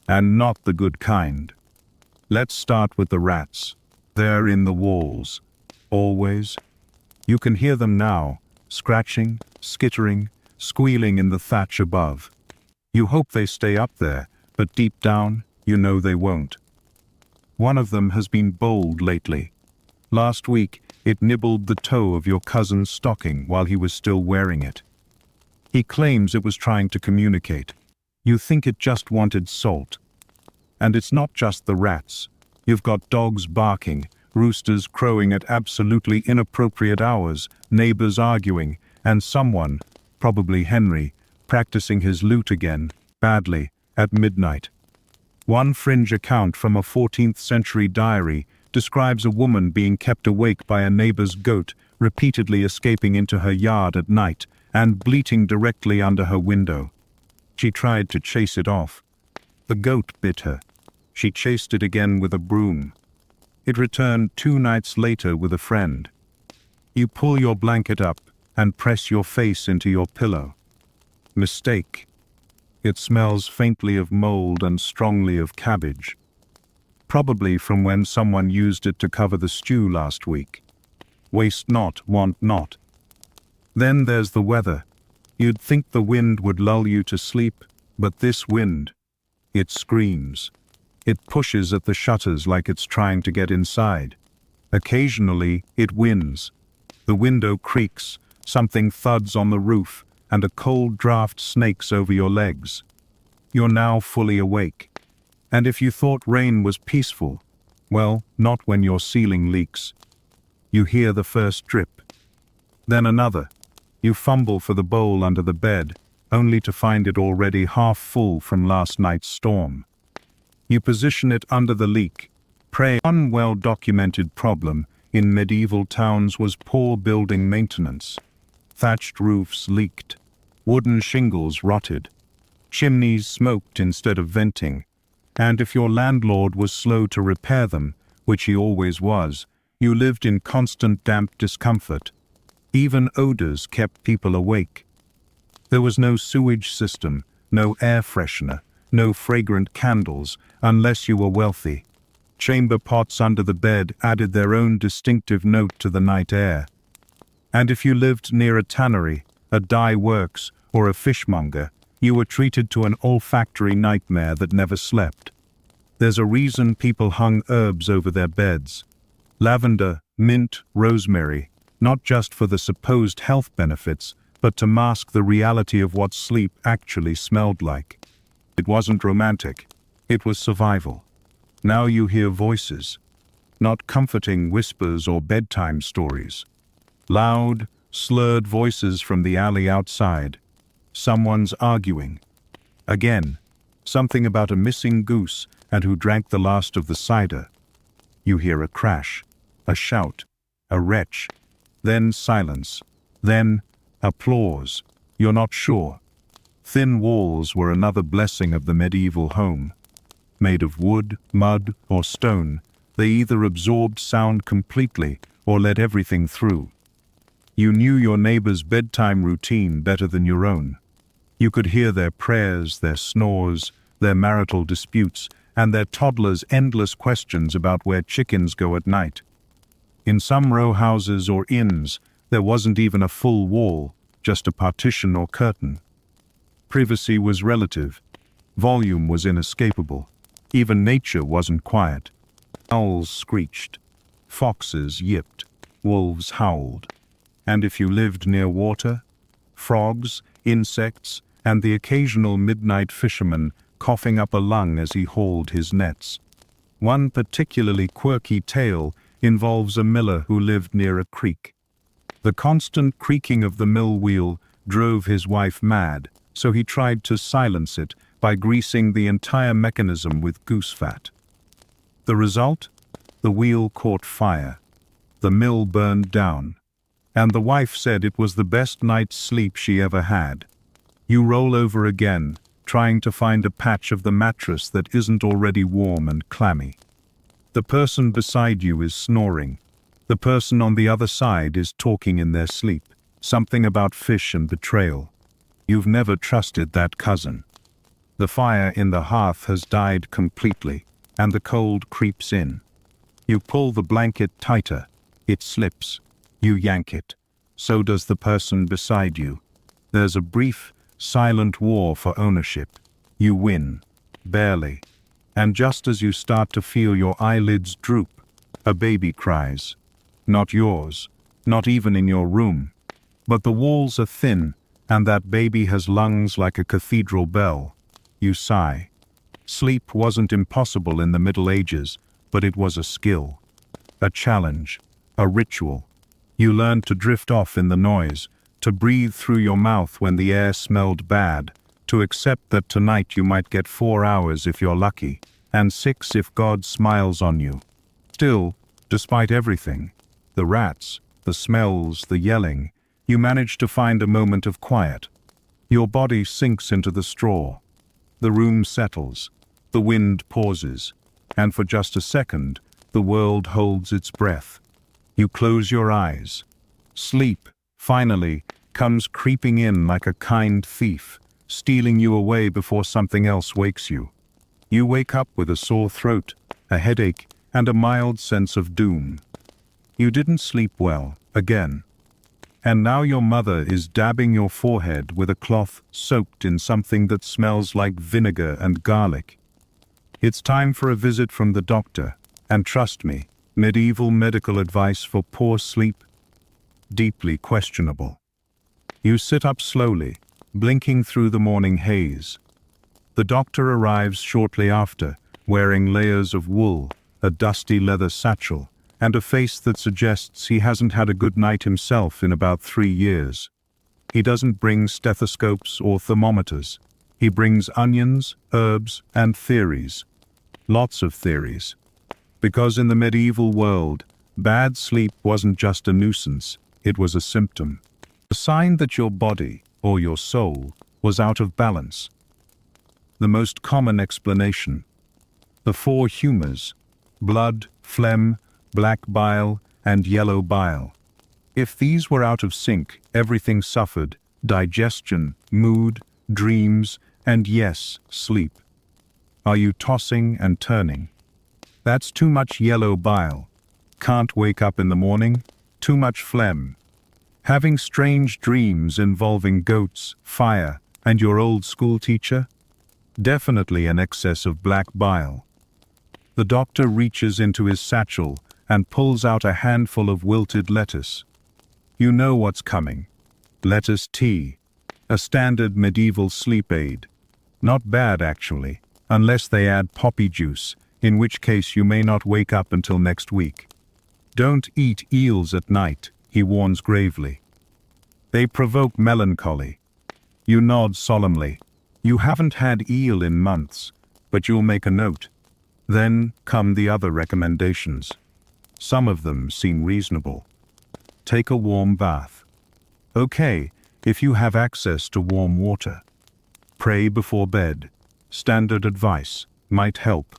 and not the good kind. Let's start with the rats. They're in the walls. Always. You can hear them now, scratching, skittering, squealing in the thatch above. You hope they stay up there, but deep down, you know they won't. One of them has been bold lately. Last week, it nibbled the toe of your cousin's stocking while he was still wearing it. He claims it was trying to communicate. You think it just wanted salt. And it's not just the rats. You've got dogs barking, roosters crowing at absolutely inappropriate hours, neighbors arguing, and someone, probably Henry, practicing his lute again, badly, at midnight. One fringe account from a 14th century diary describes a woman being kept awake by a neighbor's goat, repeatedly escaping into her yard at night and bleating directly under her window. She tried to chase it off. The goat bit her. She chased it again with a broom. It returned 2 nights later with a friend. You pull your blanket up and press your face into your pillow. Mistake. It smells faintly of mold and strongly of cabbage. Probably from when someone used it to cover the stew last week. Waste not, want not. Then there's the weather. You'd think the wind would lull you to sleep, but this wind, it screams. It pushes at the shutters like it's trying to get inside. Occasionally, it wins. The window creaks, something thuds on the roof, and a cold draft snakes over your legs. You're now fully awake. And if you thought rain was peaceful, well, not when your ceiling leaks. You hear the first drip. Then another. You fumble for the bowl under the bed, only to find it already half full from last night's storm. You position it under the leak. Pray. One well-documented problem in medieval towns was poor building maintenance. Thatched roofs leaked. Wooden shingles rotted. Chimneys smoked instead of venting. And if your landlord was slow to repair them, which he always was, you lived in constant damp discomfort. Even odors kept people awake. There was no sewage system, no air freshener, no fragrant candles, unless you were wealthy. Chamber pots under the bed added their own distinctive note to the night air. And if you lived near a tannery, a dye works, or a fishmonger, you were treated to an olfactory nightmare that never slept. There's a reason people hung herbs over their beds. Lavender, mint, rosemary, not just for the supposed health benefits, but to mask the reality of what sleep actually smelled like. It wasn't romantic. It was survival. Now you hear voices, not comforting whispers or bedtime stories. Loud, slurred voices from the alley outside. Someone's arguing. Again, something about a missing goose and who drank the last of the cider. You hear a crash, a shout, a retch, then silence, then applause. You're not sure. Thin walls were another blessing of the medieval home. Made of wood, mud, or stone, they either absorbed sound completely or let everything through. You knew your neighbor's bedtime routine better than your own. You could hear their prayers, their snores, their marital disputes, and their toddlers' endless questions about where chickens go at night. In some row houses or inns, there wasn't even a full wall, just a partition or curtain. Privacy was relative. Volume was inescapable. Even nature wasn't quiet. Owls screeched. Foxes yipped. Wolves howled. And if you lived near water, frogs, insects, and the occasional midnight fisherman coughing up a lung as he hauled his nets. One particularly quirky tale involves a miller who lived near a creek. The constant creaking of the mill wheel drove his wife mad, so he tried to silence it by greasing the entire mechanism with goose fat. The result? The wheel caught fire. The mill burned down. And the wife said it was the best night's sleep she ever had. You roll over again, trying to find a patch of the mattress that isn't already warm and clammy. The person beside you is snoring. The person on the other side is talking in their sleep, something about fish and betrayal. You've never trusted that cousin. The fire in the hearth has died completely, and the cold creeps in. You pull the blanket tighter. It slips. You yank it. So does the person beside you. There's a brief, silent war for ownership. You win. Barely. And just as you start to feel your eyelids droop, a baby cries. Not yours. Not even in your room. But the walls are thin, and that baby has lungs like a cathedral bell. You sigh. Sleep wasn't impossible in the Middle Ages, but it was a skill. A challenge. A ritual. You learned to drift off in the noise, to breathe through your mouth when the air smelled bad, to accept that tonight you might get 4 hours if you're lucky, and 6 if God smiles on you. Still, despite everything, the rats, the smells, the yelling, you manage to find a moment of quiet. Your body sinks into the straw. The room settles. The wind pauses. And for just a second, the world holds its breath. You close your eyes. Sleep, finally, comes creeping in like a kind thief, stealing you away before something else wakes you. You wake up with a sore throat, a headache, and a mild sense of doom. You didn't sleep well, again. And now your mother is dabbing your forehead with a cloth soaked in something that smells like vinegar and garlic. It's time for a visit from the doctor, and trust me, medieval medical advice for poor sleep? Deeply questionable. You sit up slowly, blinking through the morning haze. The doctor arrives shortly after, wearing layers of wool, a dusty leather satchel, and a face that suggests he hasn't had a good night himself in about 3 years. He doesn't bring stethoscopes or thermometers. He brings onions, herbs, and theories. Lots of theories. Because in the medieval world, bad sleep wasn't just a nuisance, it was a symptom. A sign that your body, or your soul, was out of balance. The most common explanation. The 4 humors: blood, phlegm, black bile, and yellow bile. If these were out of sync, everything suffered: digestion, mood, dreams, and yes, sleep. Are you tossing and turning? That's too much yellow bile. Can't wake up in the morning? Too much phlegm. Having strange dreams involving goats, fire, and your old school teacher? Definitely an excess of black bile. The doctor reaches into his satchel and pulls out a handful of wilted lettuce. You know what's coming. Lettuce tea. A standard medieval sleep aid. Not bad, actually, unless they add poppy juice, in which case you may not wake up until next week. Don't eat eels at night, he warns gravely. They provoke melancholy. You nod solemnly. You haven't had eel in months, but you'll make a note. Then come the other recommendations. Some of them seem reasonable. Take a warm bath. Okay, if you have access to warm water. Pray before bed. Standard advice. Might help.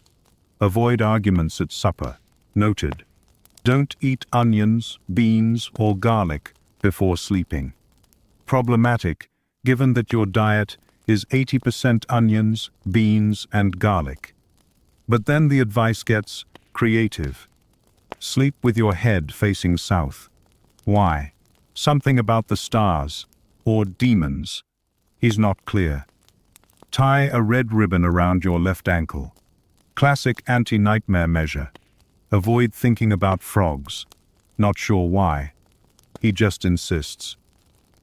Avoid arguments at supper. Noted. Don't eat onions, beans, or garlic before sleeping. Problematic, given that your diet is 80% onions, beans, and garlic. But then the advice gets creative. Sleep with your head facing south. Why? Something about the stars, or demons. He's not clear. Tie a red ribbon around your left ankle. Classic anti-nightmare measure. Avoid thinking about frogs. Not sure why. He just insists.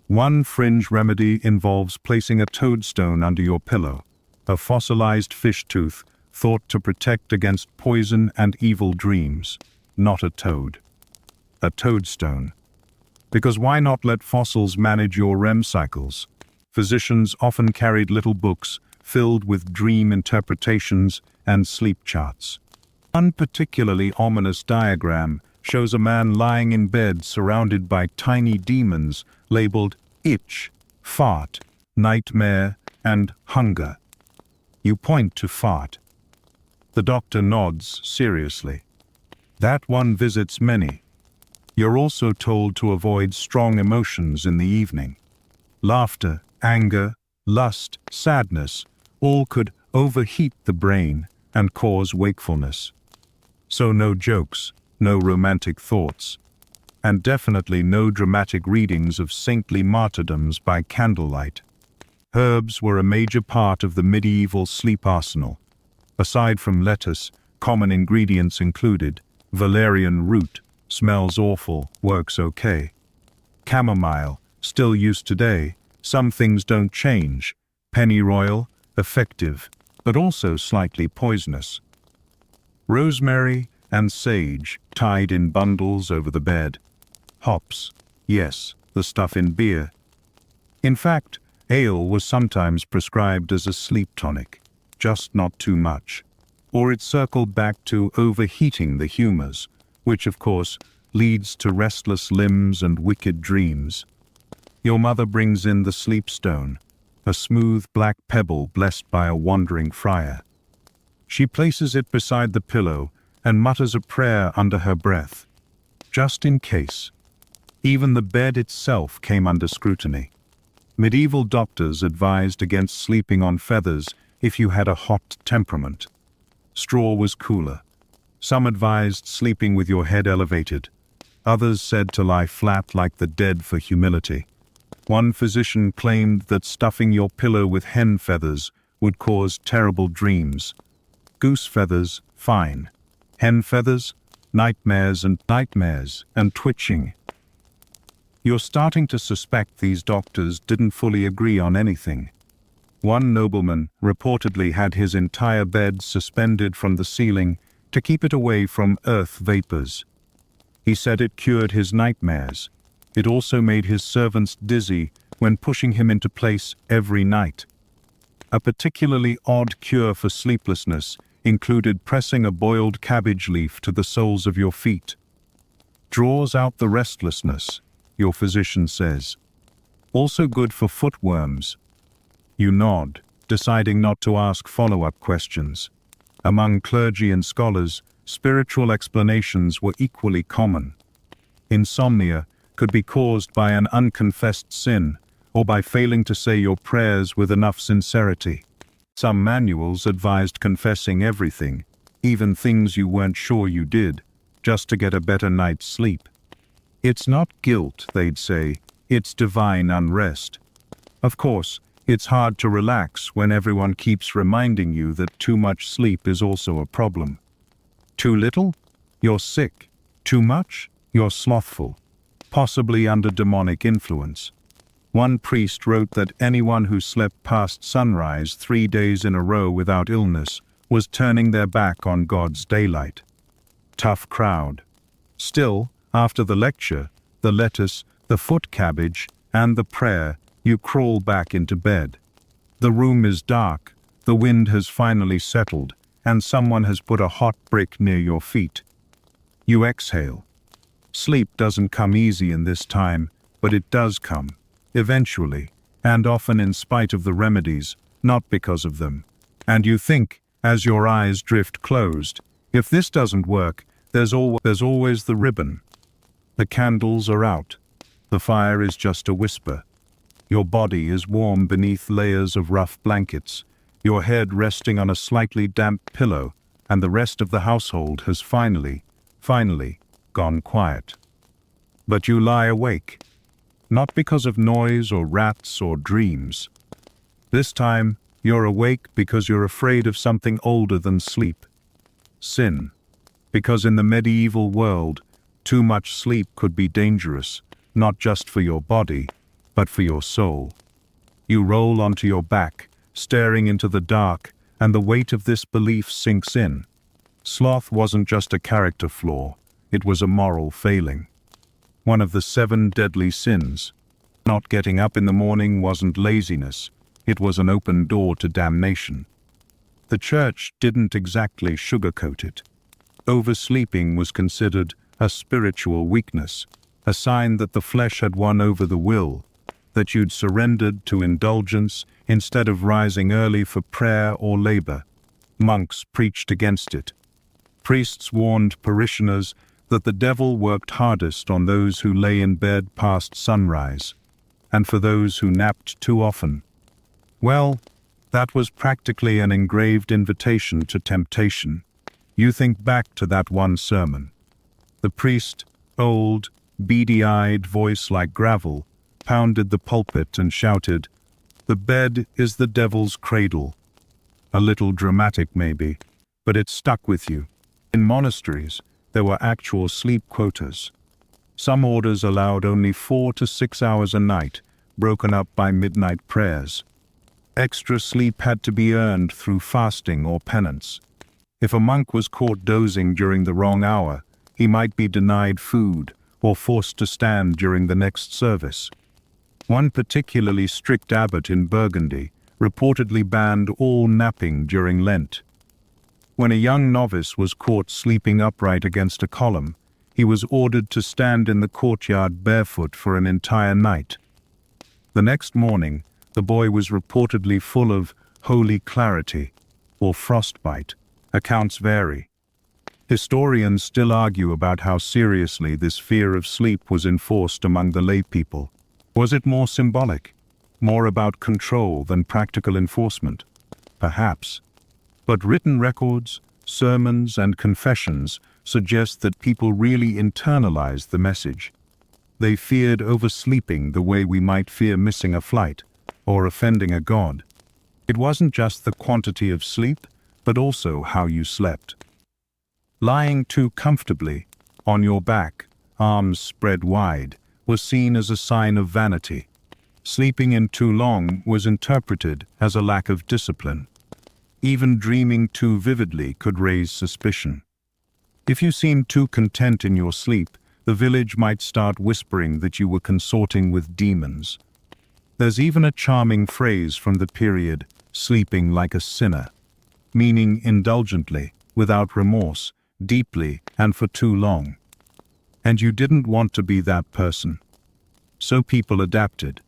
One fringe remedy involves placing a toadstone under your pillow, a fossilized fish tooth thought to protect against poison and evil dreams. Not a toad. A toadstone. Because why not let fossils manage your REM cycles? Physicians often carried little books filled with dream interpretations and sleep charts. One particularly ominous diagram shows a man lying in bed surrounded by tiny demons labeled itch, fart, nightmare, and hunger. You point to fart. The doctor nods seriously. That one visits many. You're also told to avoid strong emotions in the evening. Laughter, anger, lust, sadness, all could overheat the brain and cause wakefulness. So no jokes, no romantic thoughts, and definitely no dramatic readings of saintly martyrdoms by candlelight. Herbs were a major part of the medieval sleep arsenal. Aside from lettuce, common ingredients included valerian root, smells awful, works okay. Chamomile, still used today, some things don't change. Pennyroyal, effective, but also slightly poisonous. Rosemary and sage, tied in bundles over the bed. Hops, yes, the stuff in beer. In fact, ale was sometimes prescribed as a sleep tonic, just not too much. Or it circled back to overheating the humors, which of course leads to restless limbs and wicked dreams. Your mother brings in the sleep stone, a smooth black pebble blessed by a wandering friar. She places it beside the pillow and mutters a prayer under her breath, just in case. Even the bed itself came under scrutiny. Medieval doctors advised against sleeping on feathers if you had a hot temperament. Straw was cooler. Some advised sleeping with your head elevated. Others said to lie flat like the dead for humility. One physician claimed that stuffing your pillow with hen feathers would cause terrible dreams. Goose feathers, fine. Hen feathers, nightmares and twitching. You're starting to suspect these doctors didn't fully agree on anything. One nobleman reportedly had his entire bed suspended from the ceiling to keep it away from earth vapors. He said it cured his nightmares. It also made his servants dizzy when pushing him into place every night. A particularly odd cure for sleeplessness included pressing a boiled cabbage leaf to the soles of your feet. Draws out the restlessness, your physician says. Also good for footworms. You nod, deciding not to ask follow-up questions. Among clergy and scholars, spiritual explanations were equally common. Insomnia could be caused by an unconfessed sin or by failing to say your prayers with enough sincerity. Some manuals advised confessing everything, even things you weren't sure you did, just to get a better night's sleep. It's not guilt, they'd say, it's divine unrest. Of course, it's hard to relax when everyone keeps reminding you that too much sleep is also a problem. Too little? You're sick. Too much? You're slothful, possibly under demonic influence. One priest wrote that anyone who slept past sunrise 3 days in a row without illness was turning their back on God's daylight. Tough crowd. Still, after the lecture, the lettuce, the foot cabbage, and the prayer, you crawl back into bed. The room is dark, the wind has finally settled, and someone has put a hot brick near your feet. You exhale. Sleep doesn't come easy in this time, but it does come, eventually, and often in spite of the remedies, not because of them. And you think, as your eyes drift closed, if this doesn't work, there's always the ribbon. The candles are out. The fire is just a whisper. Your body is warm beneath layers of rough blankets, your head resting on a slightly damp pillow, and the rest of the household has finally gone quiet. But you lie awake, not because of noise or rats or dreams. This time, you're awake because you're afraid of something older than sleep. Sin. Because in the medieval world, too much sleep could be dangerous, not just for your body, but for your soul. You roll onto your back, staring into the dark, and the weight of this belief sinks in. Sloth wasn't just a character flaw, it was a moral failing. One of the 7 deadly sins. Not getting up in the morning wasn't laziness, it was an open door to damnation. The church didn't exactly sugarcoat it. Oversleeping was considered a spiritual weakness, a sign that the flesh had won over the will, that you'd surrendered to indulgence instead of rising early for prayer or labor. Monks preached against it. Priests warned parishioners that the devil worked hardest on those who lay in bed past sunrise, and for those who napped too often. Well, that was practically an engraved invitation to temptation. You think back to that one sermon. The priest, old, beady-eyed, voice like gravel, pounded the pulpit and shouted, "The bed is the devil's cradle." A little dramatic maybe, but it stuck with you. In monasteries, there were actual sleep quotas. Some orders allowed only 4 to 6 hours a night, broken up by midnight prayers. Extra sleep had to be earned through fasting or penance. If a monk was caught dozing during the wrong hour, he might be denied food or forced to stand during the next service. One particularly strict abbot in Burgundy reportedly banned all napping during Lent. When a young novice was caught sleeping upright against a column, he was ordered to stand in the courtyard barefoot for an entire night. The next morning, the boy was reportedly full of holy clarity or frostbite. Accounts vary. Historians still argue about how seriously this fear of sleep was enforced among the lay people. Was it more symbolic, more about control than practical enforcement? Perhaps. But written records, sermons, and confessions suggest that people really internalized the message. They feared oversleeping the way we might fear missing a flight or offending a god. It wasn't just the quantity of sleep, but also how you slept. Lying too comfortably, on your back, arms spread wide, was seen as a sign of vanity. Sleeping in too long was interpreted as a lack of discipline. Even dreaming too vividly could raise suspicion. If you seemed too content in your sleep, the village might start whispering that you were consorting with demons. There's even a charming phrase from the period, "sleeping like a sinner," meaning indulgently, without remorse, deeply, and for too long. And you didn't want to be that person. So people adapted.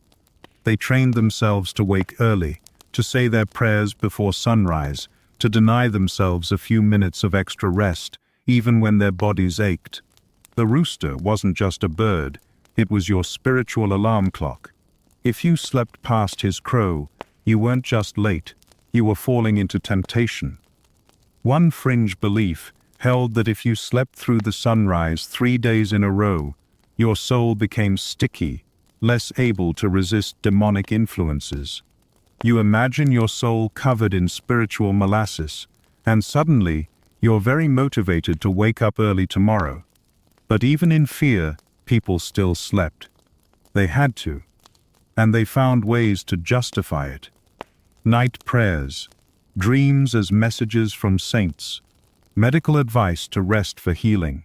They trained themselves to wake early, to say their prayers before sunrise, to deny themselves a few minutes of extra rest, even when their bodies ached. The rooster wasn't just a bird, it was your spiritual alarm clock. If you slept past his crow, you weren't just late, you were falling into temptation. One fringe belief held that if you slept through the sunrise 3 days in a row, your soul became sticky, less able to resist demonic influences. You imagine your soul covered in spiritual molasses, and suddenly you're very motivated to wake up early tomorrow. But even in fear, people still slept. They had to, and they found ways to justify it. Night prayers, dreams as messages from saints, medical advice to rest for healing.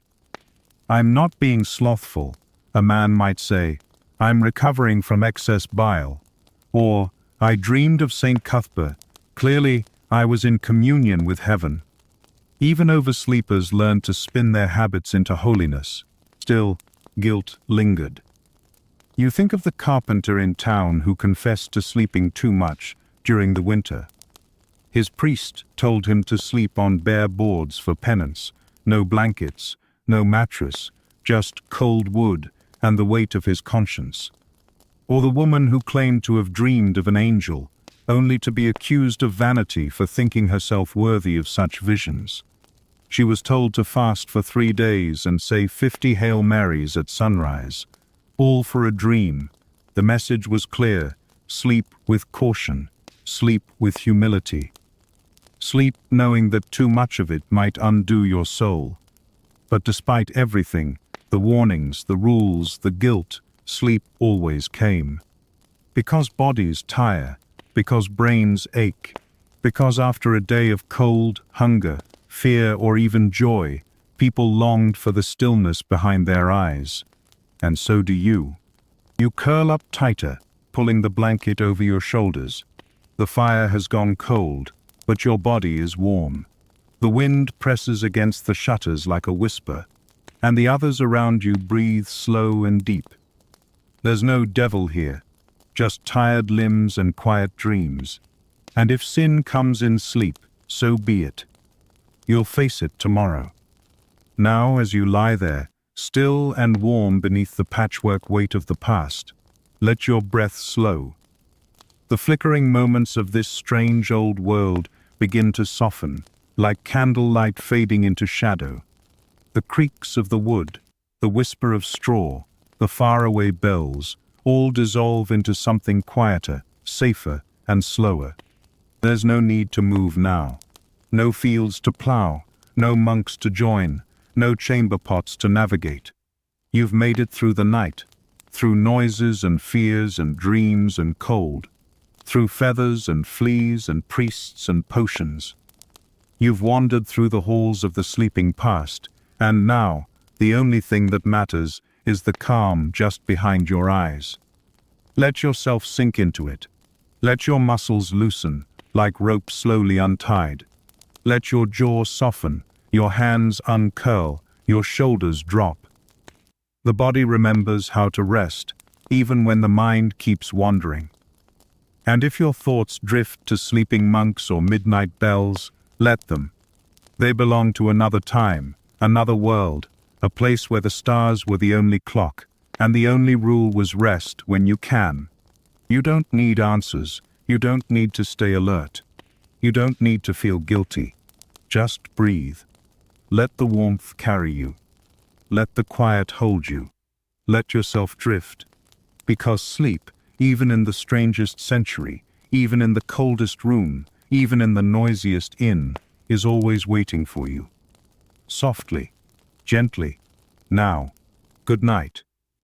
"I'm not being slothful," a man might say. "I'm recovering from excess bile." Or, "I dreamed of St. Cuthbert. Clearly, I was in communion with heaven." Even oversleepers learned to spin their habits into holiness. Still, guilt lingered. You think of the carpenter in town who confessed to sleeping too much during the winter. His priest told him to sleep on bare boards for penance, no blankets, no mattress, just cold wood and the weight of his conscience. Or the woman who claimed to have dreamed of an angel, only to be accused of vanity for thinking herself worthy of such visions. She was told to fast for 3 days and say 50 Hail Marys at sunrise. All for a dream. The message was clear: sleep with caution, sleep with humility. Sleep knowing that too much of it might undo your soul. But despite everything, the warnings, the rules, the guilt, sleep always came. Because bodies tire, because brains ache, because after a day of cold, hunger, fear, or even joy, people longed for the stillness behind their eyes. And so do you. You curl up tighter, pulling the blanket over your shoulders. The fire has gone cold, but your body is warm. The wind presses against the shutters like a whisper, and the others around you breathe slow and deep. There's no devil here, just tired limbs and quiet dreams. And if sin comes in sleep, so be it. You'll face it tomorrow. Now, as you lie there, still and warm beneath the patchwork weight of the past, let your breath slow. The flickering moments of this strange old world begin to soften, like candlelight fading into shadow. The creaks of the wood, the whisper of straw, the faraway bells, all dissolve into something quieter, safer, and slower. There's no need to move now. No fields to plow, no monks to join, no chamber pots to navigate. You've made it through the night, through noises and fears and dreams and cold, through feathers and fleas and priests and potions. You've wandered through the halls of the sleeping past, and now, the only thing that matters is the calm just behind your eyes. Let yourself sink into it. Let your muscles loosen, like rope slowly untied. Let your jaw soften, your hands uncurl, your shoulders drop. The body remembers how to rest, even when the mind keeps wandering. And if your thoughts drift to sleeping monks or midnight bells, let them. They belong to another time, another world, a place where the stars were the only clock, and the only rule was rest when you can. You don't need answers. You don't need to stay alert. You don't need to feel guilty. Just breathe. Let the warmth carry you. Let the quiet hold you. Let yourself drift. Because sleep, even in the strangest century, even in the coldest room, even in the noisiest inn, is always waiting for you. Softly, gently. Now, good night.